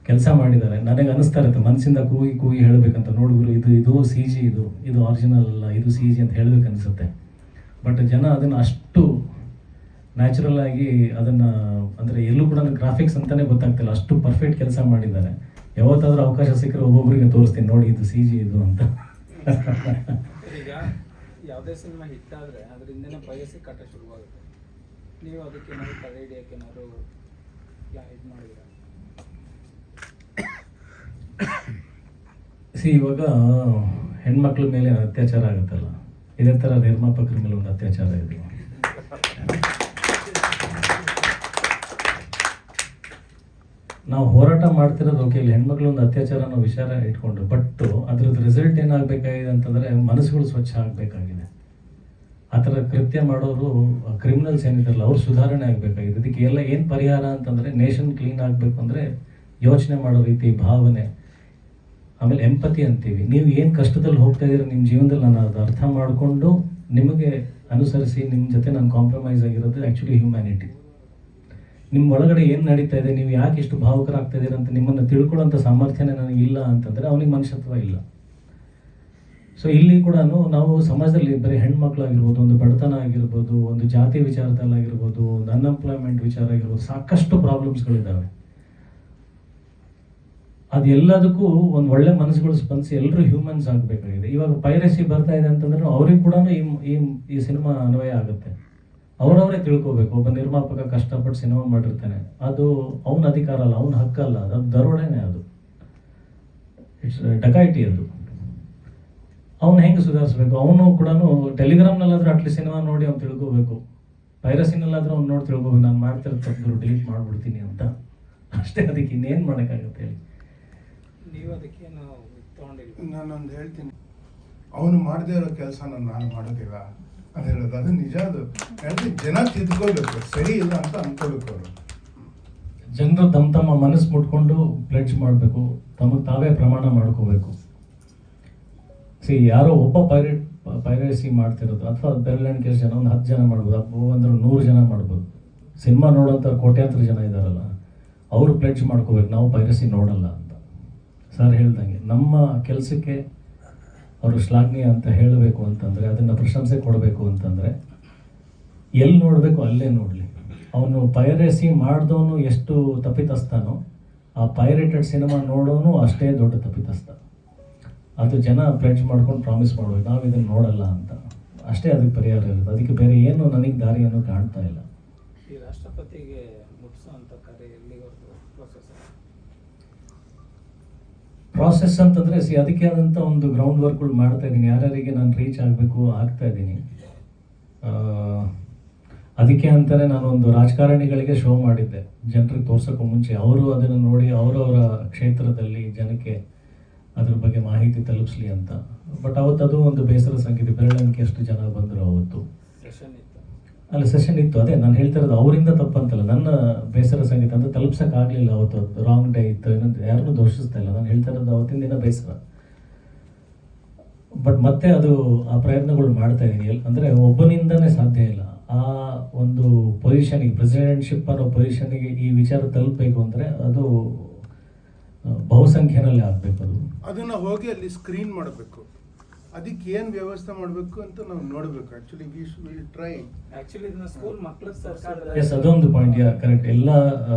ಕೆಲಸ ಮಾಡಿದ್ದಾರೆ. ನನಗೆ ಅನಿಸ್ತಾ ಇರುತ್ತೆ ಮನಸ್ಸಿಂದ ಕೂಗಿ ಹೇಳಬೇಕಂತ, ನೋಡಿದ್ರು ಇದು ಸಿ ಜಿ, ಇದು ಆರಿಜಿನಲ್ ಅಲ್ಲ, ಇದು ಸಿ ಜಿ ಅಂತ ಹೇಳಬೇಕು ಅನಿಸುತ್ತೆ. ಬಟ್ ಜನ ಅದನ್ನು ಅಷ್ಟು ನ್ಯಾಚುರಲ್ ಆಗಿ ಅದನ್ನು, ಅಂದರೆ ಎಲ್ಲೂ ಕೂಡ ಗ್ರಾಫಿಕ್ಸ್ ಅಂತಲೇ ಗೊತ್ತಾಗ್ತಿಲ್ಲ, ಅಷ್ಟು ಪರ್ಫೆಕ್ಟ್ ಕೆಲಸ ಮಾಡಿದ್ದಾರೆ. ಯಾವತ್ತಾದ್ರೂ ಅವಕಾಶ ಸಿಕ್ಕರೆ ಒಬ್ಬೊಬ್ಬರಿಗೆ ತೋರಿಸ್ತೀನಿ, ನೋಡಿ ಇದು ಸಿ ಜಿ ಇದು ಅಂತ. ಈಗ ಯಾವುದೇ ಸಿನಿಮಾ ಹಿಟ್ ಆದರೆ ಅದರಿಂದನೇ ಬಯಸಿ ಕಟ್ಟ ಶುರುವಾಗುತ್ತೆ. ನೀವು ಅದಕ್ಕೆ ಏನಾದ್ರು ತಡೆ ಹಿಡಿಯೋಕ್ಕೆ ಏನಾದ್ರು ಇದು ಮಾಡಿದ್ರೆ ಇವಾಗ ಹೆಣ್ಮಕ್ಳ ಮೇಲೆ ಅತ್ಯಾಚಾರ ಆಗುತ್ತಲ್ಲ, ಇದೇ ಥರ ನಿರ್ಮಾಪಕರ ಮೇಲೆ ಒಂದು ಅತ್ಯಾಚಾರ ಇದೆ. ನಾವು ಹೋರಾಟ ಮಾಡ್ತಿರೋದು ಓಕೆ, ಇಲ್ಲಿ ಹೆಣ್ಮಕ್ಳು ಒಂದು ಅತ್ಯಾಚಾರ ನಾವು ವಿಚಾರ ಇಟ್ಕೊಂಡು, ಬಟ್ ಅದ್ರದ್ದು ರಿಸಲ್ಟ್ ಏನಾಗಬೇಕಾಗಿದೆ ಅಂತಂದರೆ ಮನಸ್ಸುಗಳು ಸ್ವಚ್ಛ ಆಗಬೇಕಾಗಿದೆ. ಆ ಥರ ಕೃತ್ಯ ಮಾಡೋರು ಕ್ರಿಮಿನಲ್ಸ್ ಏನಿದ್ದಾರಲ್ಲ ಅವ್ರು ಸುಧಾರಣೆ ಆಗಬೇಕಾಗಿದೆ. ಇದಕ್ಕೆ ಎಲ್ಲ ಏನು ಪರಿಹಾರ ಅಂತಂದರೆ ನೇಷನ್ ಕ್ಲೀನ್ ಆಗಬೇಕು ಅಂದರೆ ಯೋಚನೆ ಮಾಡೋ ರೀತಿ, ಭಾವನೆ, ಆಮೇಲೆ ಎಂಪತಿ ಅಂತೀವಿ. ನೀವು ಏನು ಕಷ್ಟದಲ್ಲಿ ಹೋಗ್ತಾ ಇದ್ದೀರ ನಿಮ್ಮ ಜೀವನದಲ್ಲಿ, ನಾನು ಅದು ಅರ್ಥ ಮಾಡಿಕೊಂಡು ನಿಮಗೆ ಅನುಸರಿಸಿ ನಿಮ್ಮ ಜೊತೆ ನಾನು ಕಾಂಪ್ರಮೈಸ್ ಆಗಿರೋದು ಆ್ಯಕ್ಚುಲಿ ಹ್ಯುಮ್ಯಾನಿಟಿ. ನಿಮ್ಮ ಒಳಗಡೆ ಏನು ನಡೀತಾ ಇದೆ, ನೀವು ಯಾಕೆ ಇಷ್ಟು ಭಾವುಕರಾಗ್ತಾ ಇದ್ದೀರ ಅಂತ ನಿಮ್ಮನ್ನು ತಿಳ್ಕೊಳ್ಳೋಂಥ ಸಾಮರ್ಥ್ಯನೇ ನನಗಿಲ್ಲ ಅಂತಂದರೆ ಅವನಿಗೆ ಮನುಷ್ಯತ್ವ ಇಲ್ಲ. ಸೊ ಇಲ್ಲಿ ಕೂಡ ನಾವು ಸಮಾಜದಲ್ಲಿ ಬರೀ ಹೆಣ್ಮಕ್ಳಾಗಿರ್ಬೋದು, ಒಂದು ಬಡತನ ಆಗಿರ್ಬೋದು, ಒಂದು ಜಾತಿ ವಿಚಾರದಲ್ಲಾಗಿರ್ಬೋದು, ಒಂದು ಅನ್ಎಂಪ್ಲಾಯ್ಮೆಂಟ್ ವಿಚಾರ ಆಗಿರ್ಬೋದು, ಸಾಕಷ್ಟು ಪ್ರಾಬ್ಲಮ್ಸ್ಗಳಿದ್ದಾವೆ. ಅದೆಲ್ಲದಕ್ಕೂ ಒಂದು ಒಳ್ಳೆ ಮನಸ್ಸುಗಳು ಸ್ಪಂದಿಸಿ ಎಲ್ಲರೂ ಹ್ಯೂಮನ್ಸ್ ಆಗಬೇಕಾಗಿದೆ. ಇವಾಗ ಪೈರಸಿ ಬರ್ತಾ ಇದೆ ಅಂತಂದ್ರೆ ಅವ್ರಿಗೆ ಕೂಡ ಈ ಸಿನಿಮಾ ಅನ್ವಯ ಆಗುತ್ತೆ. ಅವರವರೇ ತಿಳ್ಕೋಬೇಕು. ಒಬ್ಬ ನಿರ್ಮಾಪಕ ಕಷ್ಟಪಟ್ಟು ಸಿನಿಮಾ ಮಾಡಿರ್ತಾನೆ, ಅದು ಅವನ ಅಧಿಕಾರ ಅಲ್ಲ, ಅವನ ಹಕ್ಕಲ್ಲ, ಅದು ದರೋಡೆನೇ, ಅದು ಇಟ್ಸ್ ಡಕಾಯಿಟಿ. ಅದು ಅವನು ಹೆಂಗೆ ಸುಧಾರಿಸ್ಬೇಕು? ಅವನು ಕೂಡ ಟೆಲಿಗ್ರಾಮ್ನಲ್ಲಾದ್ರೂ ಅಟ್ಲೀಸ್ಟ್ ಸಿನಿಮಾ ನೋಡಿ ಅವ್ನು ತಿಳ್ಕೋಬೇಕು. ಪೈರಸಿನಲ್ಲಾದ್ರೂ ಅವ್ನು ನೋಡಿ ತಿಳ್ಕೋಬೇಕು, ನಾನು ಮಾಡ್ತಿರೋ ತಪ್ಪು ಡಿಲೀಟ್ ಮಾಡಿಬಿಡ್ತೀನಿ ಅಂತ ಅಷ್ಟೇ. ಅದಕ್ಕೆ ಇನ್ನೇನು ಮಾಡೋಕ್ಕಾಗತ್ತೆ ಹೇಳಿ? ನೀವು ಅದಕ್ಕೇನು ತೊಗೊಂಡಿಲ್ಲ. ನಾನೊಂದು ಹೇಳ್ತೀನಿ, ಅವನು ಮಾಡದೇ ಇರೋ ಕೆಲಸ ನಾನು ಮಾಡೋದಿಲ್ಲ ಅಂತ ಹೇಳೋದು, ಅದು ನಿಜ. ಅದು ಹೇಳ್ತೀನಿ, ಜನ ತಿದ್ಕೋಬೇಕು, ಸರಿ ಇಲ್ಲ ಅಂತ ಅನ್ಕೋಬೇಕು. ಅವರು ಜನರು ತಮ್ಮ ಮನಸ್ಸು ಮುಟ್ಕೊಂಡು ಪ್ಲೆಡ್ಜ್ ಮಾಡಬೇಕು, ತಮಗೆ ತಾವೇ ಪ್ರಮಾಣ ಮಾಡ್ಕೋಬೇಕು. ಯಾರೋ ಒಬ್ಬ ಪೈರಸಿ ಮಾಡ್ತಿರೋದು, ಅಥವಾ ಬೆರಳೆಣಿಕೆ ಜನ, ಒಂದು 10 ಜನ ಮಾಡ್ಬೋದು, ಅಂದ್ರೆ 100 ಜನ ಮಾಡ್ಬೋದು. ಸಿನಿಮಾ ನೋಡೋಂಥ ಕೋಟ್ಯಾಂತರ ಜನ ಇದ್ದಾರಲ್ಲ, ಅವರು ಪ್ಲೆಡ್ಜ್ ಮಾಡ್ಕೋಬೇಕು, ನಾವು ಪೈರಸಿ ನೋಡಲ್ಲ ಅಂತ. ಸರ್ ಹೇಳ್ದಂಗೆ ನಮ್ಮ ಕೆಲಸಕ್ಕೆ ಅವರು ಶ್ಲಾಘನೀಯ ಅಂತ ಹೇಳಬೇಕು ಅಂತಂದರೆ, ಅದನ್ನು ಪ್ರಶಂಸೆ ಕೊಡಬೇಕು ಅಂತಂದರೆ ಎಲ್ಲಿ ನೋಡಬೇಕು ಅಲ್ಲೇ ನೋಡಲಿ. ಅವನು ಪೈರಸಿ ಮಾಡಿದವನು ಎಷ್ಟು ತಪ್ಪಿತಸ್ಥನೋ, ಆ ಪೈರೇಟೆಡ್ ಸಿನಿಮಾ ನೋಡೋನು ಅಷ್ಟೇ ದೊಡ್ಡ ತಪ್ಪಿತಸ್ಥ. ಅದು ಜನ ಪ್ಲೆಡ್ಜ್ ಮಾಡ್ಕೊಂಡು ಪ್ರಾಮಿಸ್ ಮಾಡ್ಬೇಕು, ನಾವು ಇದನ್ನು ನೋಡಲ್ಲ ಅಂತ. ಅಷ್ಟೇ ಅದಕ್ಕೆ ಪರಿಹಾರ ಇರುತ್ತೆ. ಅದಕ್ಕೆ ಬೇರೆ ಏನು ನನಗೆ ದಾರಿಯನ್ನು ಕಾಣ್ತಾ ಇಲ್ಲ. ಈ ರಾಷ್ಟ್ರಪತಿಗೆ ಮುಟ್ಟಿಸೋಂಥ ಕಾರ್ಯ ಎಲ್ಲಿವರೆಗೂ ಪ್ರಾಸೆಸ್ ಅಂತಂದರೆ ಅದಕ್ಕೆ ಆದಂಥ ಒಂದು ಗ್ರೌಂಡ್ ವರ್ಕ್ಗಳು ಮಾಡ್ತಾ ಇದ್ದೀನಿ. ಯಾರ್ಯಾರಿಗೆ ನಾನು ರೀಚ್ ಆಗಬೇಕು ಆಗ್ತಾ ಇದ್ದೀನಿ. ಅದಕ್ಕೆ ಅಂತಾನೆ ನಾನು ಒಂದು ರಾಜಕಾರಣಿಗಳಿಗೆ ಶೋ ಮಾಡಿದ್ದೆ, ಜನರಿಗೆ ತೋರ್ಸೋಕ್ಕೂ ಮುಂಚೆ. ಅವರು ಅದನ್ನು ನೋಡಿ ಅವರವರ ಕ್ಷೇತ್ರದಲ್ಲಿ ಜನಕ್ಕೆ ಅದ್ರ ಬಗ್ಗೆ ಮಾಹಿತಿ ತಲುಪಿಸ್ಲಿ ಅಂತ. ಬಟ್ ಅವತ್ತು ಅದು ಒಂದು ಬೇಸರ ಸಂಗೀತ, ಬೆರಳೆಣಿಕೆ ಎಷ್ಟು ಜನ ಬಂದರು ಅವತ್ತು. ಸೆಷನ್ ಇತ್ತು. ಅದೇ ನಾನು ಹೇಳ್ತಾ ಇರೋದು, ಅವರಿಂದ ತಪ್ಪಂತಲ್ಲ, ನನ್ನ ಬೇಸರ ಸಂಗೀತ ಅಂತ ತಲುಪ್ಸೋಕ್ಕಾಗಲಿಲ್ಲ ಅವತ್ತು. ಅದು ರಾಂಗ್ ಡೇ ಇತ್ತು, ಏನಂತ ಯಾರನ್ನೂ ದೋಷಿಸ್ತಾ ಇಲ್ಲ. ನಾನು ಹೇಳ್ತಾ ಇರೋದು ಅವತ್ತಿನ ದಿನ ಬೇಸರ. ಬಟ್ ಮತ್ತೆ ಅದು ಆ ಪ್ರಯತ್ನಗಳು ಮಾಡ್ತಾ ಇದ್ದೀನಿ. ಅಂದರೆ ಒಬ್ಬನಿಂದನೇ ಸಾಧ್ಯ ಇಲ್ಲ. ಆ ಒಂದು ಪೊಸಿಷನಿಗೆ, ಪ್ರೆಸಿಡೆಂಟ್ಶಿಪ್ ಅನ್ನೋ ಪೊಸಿಷನ್ಗೆ ಈ ವಿಚಾರ ತಲುಪಬೇಕು ಅಂದರೆ ಅದು ಬಹುಸಂಖ್ಯೆನಲ್ಲಿ ಆಗಬೇಕು. ಅದನ್ನು ಹೋಗಿ ಅಲ್ಲಿ ಸ್ಕ್ರೀನ್ ಮಾಡಬೇಕು. ಅದಕ್ಕೆ ಏನು ವ್ಯವಸ್ಥೆ ಮಾಡಬೇಕು ಅಂತ ನಾವು ನೋಡಬೇಕು. ಆ್ಯಕ್ಚುಲಿ ಇದನ್ನ ಸ್ಕೂಲ್ ಮಕ್ಕಳು ಸರ್ಕಾರ ಎಸ್, ಅದೊಂದು ಪಾಯಿಂಟ್. ಕರೆಕ್ಟ್. ಎಲ್ಲ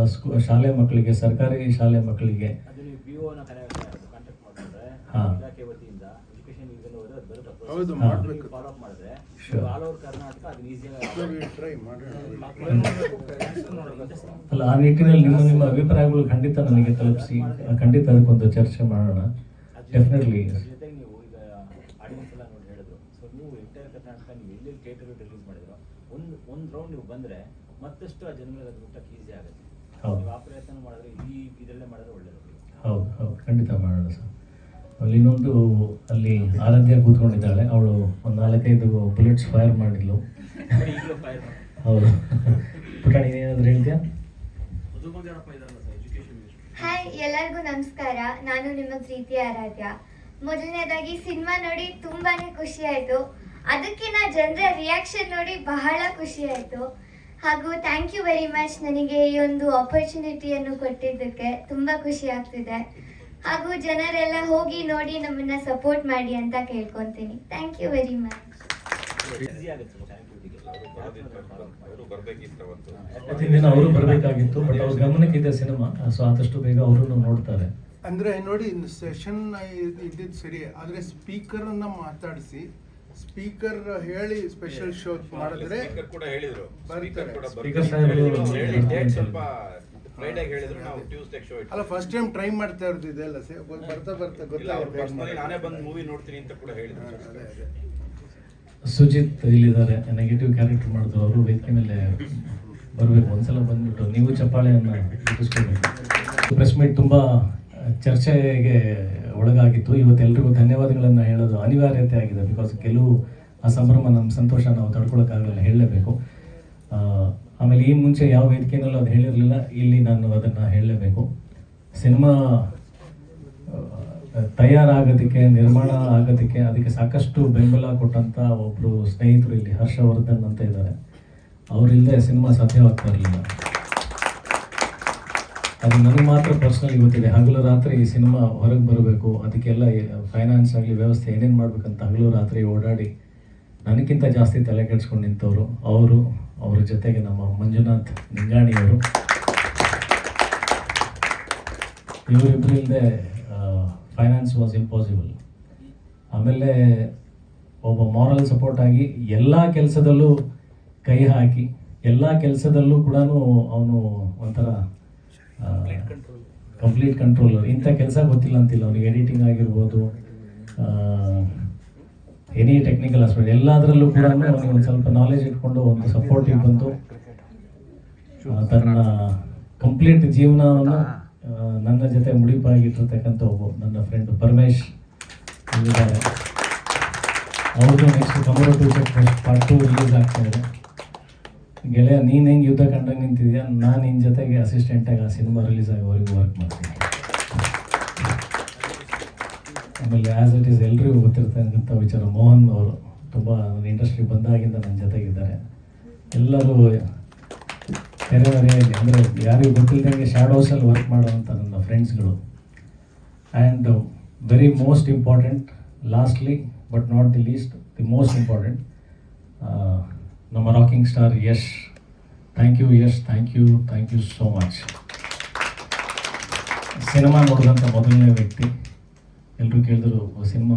ಶಾಲೆ ಮಕ್ಕಳಿಗೆ, ಸರ್ಕಾರಿ ಶಾಲೆ ಮಕ್ಕಳಿಗೆ ಹಾಂ ಹೌದು ಮಾಡಬೇಕು. ಅಲ್ಲ, ಆ ನಿಟ್ಟಿನಲ್ಲಿ ನಿಮ್ಮ ಅಭಿಪ್ರಾಯಗಳು ಖಂಡಿತ ನನಗೆ ತಲುಪಿಸಿ, ಖಂಡಿತ ಅದಕ್ಕೊಂದು ಚರ್ಚೆ ಮಾಡೋಣ. ಡೆಫಿನೆಟ್ಲಿ. ಒಂದು ರೌಂಡ್ ನೀವು ಬಂದರೆ ಮತ್ತಷ್ಟು ಆ ಜನಗಳಿಗೆ ಅದು ಮುಟ್ಟಕ್ಕೆ ಈಸಿ ಆಗುತ್ತೆ. ಹೌದು. ನೀವು ಆ ಪ್ರಯತ್ನ ಮಾಡಿದ್ರೆ ಇದರಲ್ಲೇ ಮಾಡಿದ್ರೆ ಒಳ್ಳೆಯದು. ಹೌದು ಹೌದು, ಖಂಡಿತ ಮಾಡೋಣ ಸರ್. ಅಲ್ಲಿ ಇನ್ನೊಂದು, ಅಲ್ಲಿ ಆರಾಧ್ಯ ಕೂತ್ಕೊಂಡಿದ್ದಾಳೆ, ಅವಳು ಒಂದು 4-5 ಬುಲೆಟ್ಸ್ ಫೈರ್ ಮಾಡಿದ್ಲು. ಈಗಲೂ ಫೈರ್ ಹೌದು. ಪುಟಾಣಿ ಏನಾದರೂ ಹೇಳ್ತೀಯಾ? ಹಾಯ್, ಎಲ್ಲರಿಗೂ ನಮಸ್ಕಾರ. ನಾನು ನಿಮ್ಮ ಪ್ರೀತಿ ಆರಾಧ್ಯ. ಮೊದಲನೇದಾಗಿ ಸಿನಿಮಾ ನೋಡಿ ತುಂಬಾನೇ ಖುಷಿ ಆಯಿತು. ಅದಕ್ಕಿಂತ ಜನರ ರಿಯಾಕ್ಷನ್ ನೋಡಿ ಬಹಳ ಖುಷಿ ಆಯಿತು. ಹಾಗೂ ಥ್ಯಾಂಕ್ ಯು ವೆರಿ ಮಚ್ ನನಗೆ ಈ ಒಂದು ಆಪರ್ಚುನಿಟಿಯನ್ನು ಕೊಟ್ಟಿದ್ದಕ್ಕೆ. ತುಂಬ ಖುಷಿ ಆಗ್ತಿದೆ. ಹಾಗೂ ಜನರೆಲ್ಲ ಹೋಗಿ ನೋಡಿ ನಮ್ಮನ್ನು ಸಪೋರ್ಟ್ ಮಾಡಿ ಅಂತ ಕೇಳ್ಕೊತೀನಿ. Thank you very much. Easy ಆಗುತ್ತೆ ದಿನ ಅವರು ಬರಬೇಕಾಗಿತ್ತು, ಬಟ್ ಅವ್ರ ಗಮನಕ್ಕಿದೆ ಸಿನಿಮಾ, ಸೊ ಆದಷ್ಟು ಬೇಗ ಅವರು ನೋಡ್ತಾರೆ. ಅಂದ್ರೆ ನೋಡಿ, ಸೆಷನ್ ಇದ್ದಿದ್ದು ಸರಿ, ಆದ್ರೆ ಸ್ಪೀಕರ್ ಅನ್ನ ಮಾತಾಡಿಸಿ ಸ್ಪೀಕರ್ ಹೇಳಿ ಸ್ಪೆಷಲ್ ಶೋ ಮಾಡಿದ್ರೆ ಕೂಡ ಹೇಳಿದ್ರು. ಸ್ಪೀಕರ್ ಸಾಹೇಬರು ಸ್ವಲ್ಪ ಫ್ರೈಡೆ ಹೇಳಿದ್ರು, ನಾವು ಟ್ಯೂಸ್ಡೇ ಶೋ ಇಟ್ಟು. ಅಲ್ಲ, ಫಸ್ಟ್ ಟೈಮ್ ಟ್ರೈ ಮಾಡ್ತಾ ಇರೋದು ಇದೆಲ್ಲ ಬರ್ತಾ ಪರ್ಸನಲಿ ನಾನೇ ಬಂದು ಮೂವಿ ನೋಡ್ತೀನಿ ಅಂತ ಕೂಡ ಹೇಳಿದ್ರು. ಅದೇ ಅದೇ. ಸುಜಿತ್ ಇಲ್ಲಿದ್ದಾರೆ, ನೆಗೆಟಿವ್ ಕ್ಯಾರೆಕ್ಟರ್ ಮಾಡಿದ್ರು. ಅವರು ವೇದಿಕೆ ಮೇಲೆ ಬರಬೇಕು, ಒಂದ್ಸಲ ಬಂದ್ಬಿಟ್ಟು ನೀವು ಚಪ್ಪಾಳೆಯನ್ನು ಗಿಟ್ಟಿಸ್ಕೊಳ್ಬೇಕು. ಪ್ರೆಸ್ ಮೀಟ್ ತುಂಬ ಚರ್ಚೆಗೆ ಒಳಗಾಗಿತ್ತು. ಇವತ್ತೆಲ್ರಿಗೂ ಧನ್ಯವಾದಗಳನ್ನು ಹೇಳೋದು ಅನಿವಾರ್ಯತೆ ಆಗಿದೆ. ಬಿಕಾಸ್ ಕೆಲವು ಆ ಸಂಭ್ರಮ, ನಮ್ಮ ಸಂತೋಷ ನಾವು ತಡ್ಕೊಳಕ್ಕಾಗಲ್ಲ, ಹೇಳಲೇಬೇಕು. ಆಮೇಲೆ ಈ ಮುಂಚೆ ಯಾವ ವೇದಿಕೆಯಲ್ಲೂ ಅದು ಹೇಳಿರಲಿಲ್ಲ, ಇಲ್ಲಿ ನಾನು ಅದನ್ನು ಹೇಳಲೇಬೇಕು. ಸಿನಿಮಾ ತಯಾರಾಗೋದಕ್ಕೆ, ನಿರ್ಮಾಣ ಆಗೋದಕ್ಕೆ, ಅದಕ್ಕೆ ಸಾಕಷ್ಟು ಬೆಂಬಲ ಕೊಟ್ಟಂಥ ಒಬ್ಬರು ಸ್ನೇಹಿತರು ಇಲ್ಲಿ ಹರ್ಷವರ್ಧನ್ ಅಂತ ಇದ್ದಾರೆ. ಅವರಿಲ್ಲದೆ ಸಿನಿಮಾ ಸಾಧ್ಯವಾಗ್ತಾ ಇರಲಿಲ್ಲ. ಅದು ನನಗೆ ಮಾತ್ರ ಪರ್ಸ್ನಲ್ ಗೊತ್ತಿದೆ. ಹಗಲು ರಾತ್ರಿ ಈ ಸಿನಿಮಾ ಹೊರಗೆ ಬರಬೇಕು, ಅದಕ್ಕೆಲ್ಲ ಫೈನಾನ್ಸ್ ಆಗಲಿ, ವ್ಯವಸ್ಥೆ ಏನೇನು ಮಾಡಬೇಕಂತ ಹಗಲು ರಾತ್ರಿ ಓಡಾಡಿ ನನಗಿಂತ ಜಾಸ್ತಿ ತಲೆ ಕೆಡಿಸ್ಕೊಂಡು ನಿಂತವರು ಅವರು. ಅವ್ರ ಜೊತೆಗೆ ನಮ್ಮ ಮಂಜುನಾಥ್ ನಿಂಗಾಣಿಯವರು. ಇವರಿಬ್ಬರು ಇಲ್ಲದೆ ಫೈನಾನ್ಸ್ ವಾಸ್ ಇಂಪಾಸಿಬಲ್. ಆಮೇಲೆ ಒಬ್ಬ ಮಾರಲ್ ಸಪೋರ್ಟ್ ಆಗಿ ಎಲ್ಲ ಕೆಲಸದಲ್ಲೂ ಕೈ ಹಾಕಿ, ಎಲ್ಲ ಕೆಲಸದಲ್ಲೂ ಕೂಡ ಅವನು ಒಂಥರ ಕಂಪ್ಲೀಟ್ ಕಂಟ್ರೋಲರ್. ಇಂಥ ಕೆಲಸ ಗೊತ್ತಿಲ್ಲ ಅಂತಿಲ್ಲ ಅವನಿಗೆ. ಎಡಿಟಿಂಗ್ ಆಗಿರ್ಬೋದು, ಎನಿ ಟೆಕ್ನಿಕಲ್ ಆಸ್ಪೆಕ್ಟ್, ಎಲ್ಲದರಲ್ಲೂ ಕೂಡ ಅವನಿಗೆ ಒಂದು ಸ್ವಲ್ಪ ನಾಲೆಜ್ ಇಟ್ಕೊಂಡು ಒಂದು ಸಪೋರ್ಟಿವ್ ಬಂತು. ತನ್ನ ಕಂಪ್ಲೀಟ್ ಜೀವನವನ್ನು ನನ್ನ ಜೊತೆ ಮುಡಿಪಾಗಿಟ್ಟಿರ್ತಕ್ಕಂಥ ಒಬ್ಬ ನನ್ನ ಫ್ರೆಂಡ್ ಪರಮೇಶ್ ಇದ್ದಾರೆ. ಅವ್ರದ್ದು ನೆಕ್ಸ್ಟ್ ಕಮರೋ 2 ಪಾರ್ಟ್ 2 ರಿಲೀಸ್ ಆಗ್ತಾ ಇದೆ. ಗೆಳೆಯ, ನೀನು ಹೆಂಗೆ ಯುದ್ಧ ಕಂಡಾಗ ನಿಂತಿದ್ಯಾ, ನಾನು ನಿನ್ನ ಜೊತೆಗೆ ಅಸಿಸ್ಟೆಂಟಾಗಿ ಆ ಸಿನಿಮಾ ರಿಲೀಸ್ ಆಗೋವರೆಗೂ ವರ್ಕ್ ಮಾಡ್ತೀನಿ. ಆಮೇಲೆ ಆ್ಯಸ್ ಇಟ್ ಈಸ್ ಎಲ್ರಿಗೂ ಗೊತ್ತಿರ್ತಕ್ಕಂಥ ವಿಚಾರ, ಮೋಹನ್ ಅವರು ತುಂಬ ನನ್ನ ಇಂಡಸ್ಟ್ರಿಗೆ ಬಂದಾಗಿಂದ ನನ್ನ ಜೊತೆಗಿದ್ದಾರೆ. ಎಲ್ಲರೂ ತೆರೆಮರೆಯಲ್ಲಿ, ಅಂದರೆ ಯಾರಿಗೂ ಗೊತ್ತಿಲ್ಲದಂಗೆ ಶಾಡೋಸಲ್ಲಿ ವರ್ಕ್ ಮಾಡೋವಂಥ ನನ್ನ ಫ್ರೆಂಡ್ಸ್ಗಳು. And very most important, lastly but not the least, the most important, ನಮ್ಮ rocking star Yash. Thank you Yash, thank you so much. Cinema ನೋಡಿದಂಥ ಮೊದಲನೇ ವ್ಯಕ್ತಿ. ಎಲ್ಲರೂ ಕೇಳಿದ್ರು ಸಿನಿಮಾ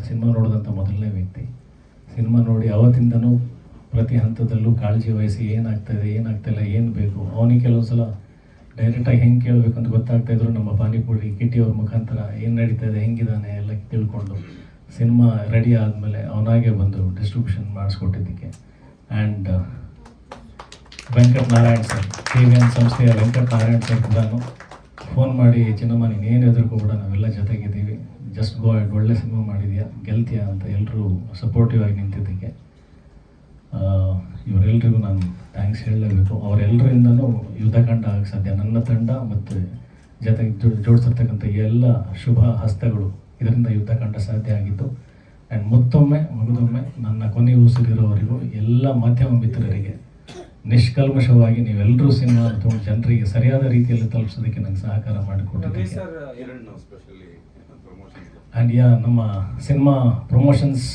ಸಿನಿಮಾ ನೋಡಿದಂಥ ಮೊದಲನೇ ವ್ಯಕ್ತಿ. ಸಿನಿಮಾ ನೋಡಿ ಅವತ್ತಿಂದನೂ ಪ್ರತಿ ಹಂತದಲ್ಲೂ ಕಾಳಜಿ ವಹಿಸಿ ಏನಾಗ್ತಾಯಿದೆ, ಏನಾಗ್ತಾಯಿಲ್ಲ, ಏನು ಬೇಕು. ಅವನಿಗೆ ಕೆಲವೊಂದು ಸಲ ಡೈರೆಕ್ಟಾಗಿ ಹೆಂಗೆ ಕೇಳಬೇಕು ಅಂತ ಗೊತ್ತಾಗ್ತಾಯಿದ್ರು. ನಮ್ಮ ಪಾನಿಪುರಿ ಕಿಟಿ ಅವ್ರ ಮುಖಾಂತರ ಏನು ನಡೀತಾಯಿದೆ, ಹೆಂಗಿದ್ದಾನೆ ಎಲ್ಲ ತಿಳ್ಕೊಂಡು ಸಿನಿಮಾ ರೆಡಿ ಆದಮೇಲೆ ಅವನಾಗೆ ಬಂದು ಡಿಸ್ಟ್ರಿಬ್ಯೂಷನ್ ಮಾಡಿಸ್ಕೊಟ್ಟಿದ್ದಕ್ಕೆ. And Venkat Narayan sir, KVN ಸಂಸ್ಥೆಯ ವೆಂಕಟ್ ನಾರಾಯಣ್ ಸರ್ ಕೂಡ ಫೋನ್ ಮಾಡಿ, ಚಿನ್ನಮ್ಮ ನೀನು ಏನು ಎದುರ್ಕೋಬೇಡ, ನಾವೆಲ್ಲ ಜೊತೆಗಿದ್ದೀವಿ, ಜಸ್ಟ್ ಗೋ ಅಹೆಡ್, ಒಳ್ಳೆ ಸಿನಿಮಾ ಮಾಡಿದ್ಯಾ, ಗೆಲ್ತೀಯಾ ಅಂತ ಎಲ್ಲರೂ ಸಪೋರ್ಟಿವ್ ಆಗಿ ನಿಂತಿದ್ದಕ್ಕೆ ಇವರೆಲ್ಲರಿಗೂ ನಾನು ಥ್ಯಾಂಕ್ಸ್ ಹೇಳಲೇಬೇಕು. ಅವರೆಲ್ಲರಿಂದನೂ ಯುದ್ಧಕಾಂಡ ಆಗಕ್ಕೆ ಸಾಧ್ಯ. ನನ್ನ ತಂಡ ಮತ್ತು ಜೊತೆಗೆ ಜೋಡಿಸಿರ್ತಕ್ಕಂಥ ಎಲ್ಲ ಶುಭ ಹಸ್ತಗಳು, ಇದರಿಂದ ಯುದ್ಧಕಾಂಡ ಸಾಧ್ಯ ಆಗಿತ್ತು. ಆ್ಯಂಡ್ ಮತ್ತೊಮ್ಮೆ ನನ್ನ ಕೊನೆ ಉಸಿರಿರೋವರೆಗೂ ಎಲ್ಲ ಮಾಧ್ಯಮ ಮಿತ್ರರಿಗೆ ನಿಷ್ಕಲ್ಮಶವಾಗಿ ನೀವೆಲ್ಲರೂ ಸಿನಿಮಾ ತೊಗೊಂಡು ಜನರಿಗೆ ಸರಿಯಾದ ರೀತಿಯಲ್ಲಿ ತಲುಪಿಸೋದಕ್ಕೆ ನಂಗೆ ಸಹಕಾರ ಮಾಡಿಕೊಟ್ಟಿದ್ದಕ್ಕೆ. ಆ್ಯಂಡ್ ನಮ್ಮ ಸಿನಿಮಾ ಪ್ರಮೋಷನ್ಸ್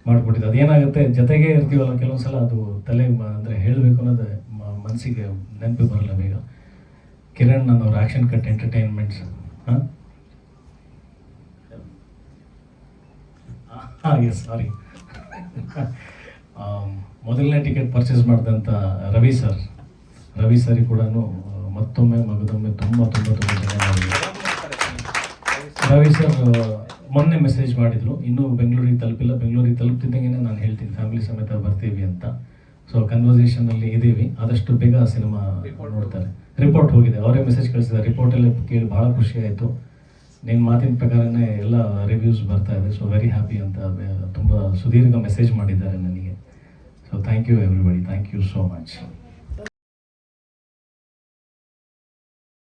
ಮಾಡಿಕೊಟ್ಟಿದ್ದು. ಅದೇನಾಗುತ್ತೆ, ಜೊತೆಗೆ ಇರ್ತೀವಲ್ಲ, ಕೆಲವೊಂದು ಸಲ ಅದು ತಲೆ ಅಂದರೆ ಹೇಳಬೇಕು ಅನ್ನೋದು ಮನಸ್ಸಿಗೆ ನೆನಪು ಬರಲ್ಲ ಬೇಗ. ಕಿರಣ್ ನನ್ನವ್ರ action cut entertainments, yes sorry, ಮೊದಲನೇ ಟಿಕೆಟ್ ಪರ್ಚೇಸ್ ಮಾಡಿದಂಥ ರವಿ ಸರಿ ಕೂಡ ಮತ್ತೊಮ್ಮೆ ತುಂಬ ಧನ್ಯವಾದಗಳು. ರವಿ ಸರ್ ಮೊನ್ನೆ ಮೆಸೇಜ್ ಮಾಡಿದರು, ಇನ್ನೂ ಬೆಂಗಳೂರಿಗೆ ತಲುಪಿಲ್ಲ, ಬೆಂಗಳೂರಿಗೆ ತಲುಪ್ತಿದ್ದಂಗೆ ನಾನು ಹೇಳ್ತೀನಿ ಫ್ಯಾಮಿಲಿ ಸಮೇತ ಬರ್ತೀವಿ ಅಂತ. ಸೊ ಕನ್ವರ್ಸೇಷನಲ್ಲಿ ಇದ್ದೀವಿ, ಆದಷ್ಟು ಬೇಗ ಸಿನಿಮಾ ನೋಡ್ತಾರೆ. ರಿಪೋರ್ಟ್ ಹೋಗಿದೆ, ಅವರೇ ಮೆಸೇಜ್ ಕಳಿಸಿದ್ದಾರೆ. ರಿಪೋರ್ಟಲ್ಲಿ ಕೇಳಿ ಭಾಳ ಖುಷಿ ಆಯಿತು. ನಿನ್ನ ಮಾತಿನ ಪ್ರಕಾರನೇ ಎಲ್ಲ ರಿವ್ಯೂಸ್ ಬರ್ತಾ ಇದೆ. ಸೊ ವೆರಿ ಹ್ಯಾಪಿ ಅಂತ ತುಂಬ ಸುದೀರ್ಘ ಮೆಸೇಜ್ ಮಾಡಿದ್ದಾರೆ ನನಗೆ. So thank you everybody, thank you so much.